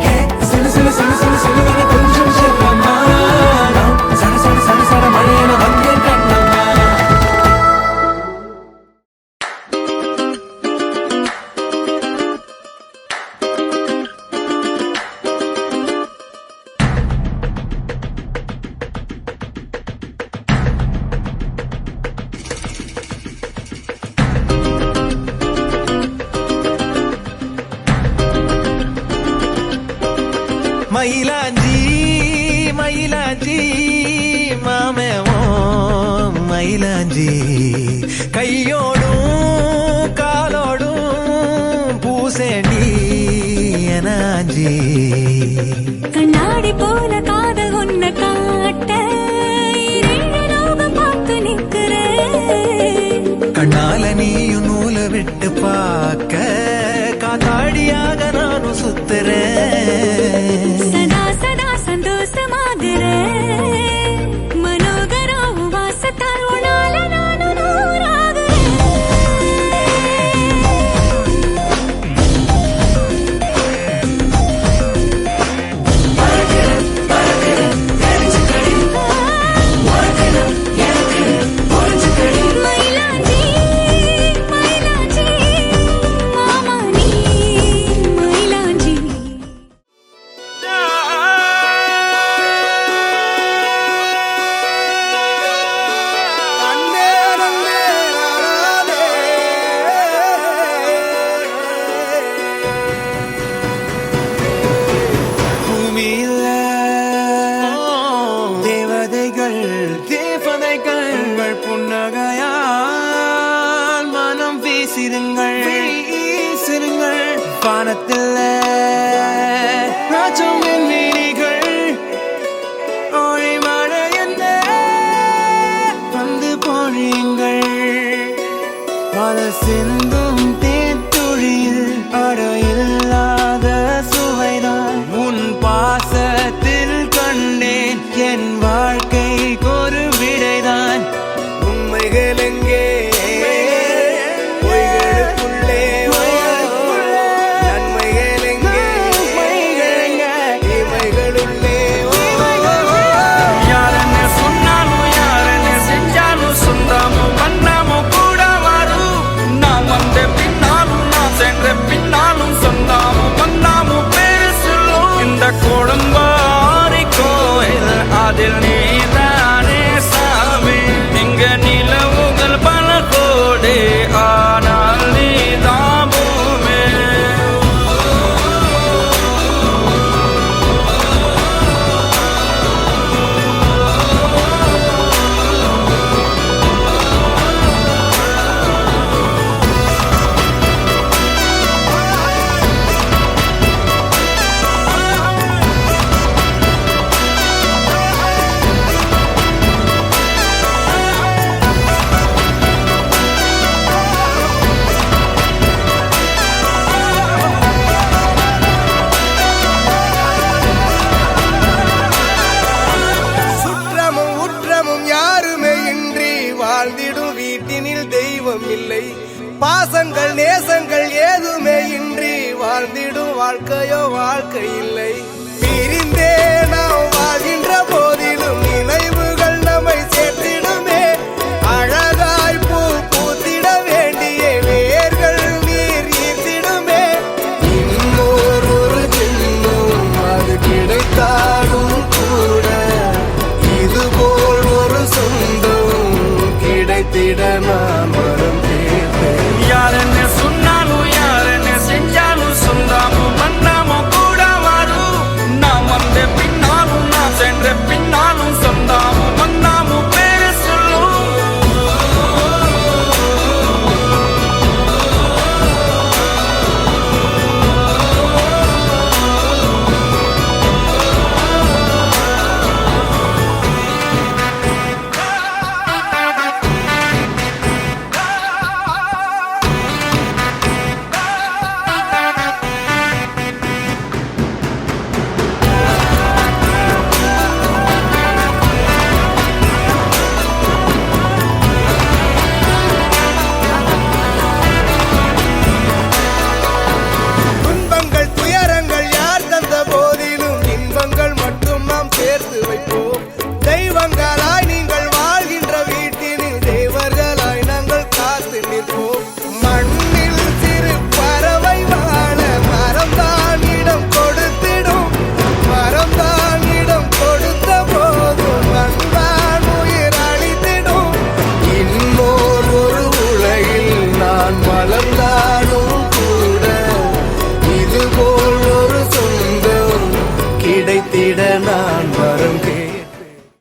ஹே சிலு சிலு சிலு சிலு சிலுவென கொஞ்சம் செல்லம்மா சட சட சட சட மழையென வந்தேன் கண்ணம்மா மயிலாஞ்சி மயிலாஞ்சி மாமேவோ மயிலாஞ்சி கையோடும் காலோடும் பூசேண்டி எனாஞ்சி கண்ணாடி போல காதல் உன்னை காட்ட இரண்டு லோகம் பார்த்து நிற்கிறேன் கண்ணால நீயும் நூலை விட்டு பார்க்க காத்தாடியாக நானும் சுத்துறேன் சதா சதா சந்தோஷமாகிறேன் மனோகரா வாசத்தால் உன்னால நானும் மயிலாஞ்சி மயிலாஞ்சி மாமா நீ வீசிருங்கள் வீசிருங்கள் வானத்தில் ராஜம் வீணிகள் ஓழி மழை என்ன வந்து பொழியுங்கள் பல சிந்தும் தேத்துழியில் அடையில்லாத சுவைதான் உன் பாசத்தில் கண்டேன் என் வாழ்க்கைக்கு ஒரு விடைதான் உண்மைகள் எங்கே பொய்களுக்குள்ளே நன்மைகள் எங்கே இமைகளுள்ளே யாரென்ன சொன்னாலும் யாரென்ன செஞ்சாலும் சொந்தாமோ பண்ணாமோ கூட வரும் நான் வந்த பின்னாலும் நான் சென்ற பின்னாலும் சொந்தாமோ பண்ணாமோ பேரு சொல்லும் இந்த குடும்பாரி கோயில் அதில் நீதானே சாமி இங்க நிலவுகள் பல கோடி ஆனால் நீதான் பூமி சுற்றமும் உற்றமும் யாருமே இன்றி வாழ்ந்திடும் வீட்டினில் தெய்வம் இல்லை பாசங்கள் நேசங்கள் ஏதுமே இன்றி வாழ்ந்திடும் வாழ்க்கையோ வாழ்க்கை இல்லை பிரிந்தே நாம் வாழ்கின்ற போதிலும் நினைவு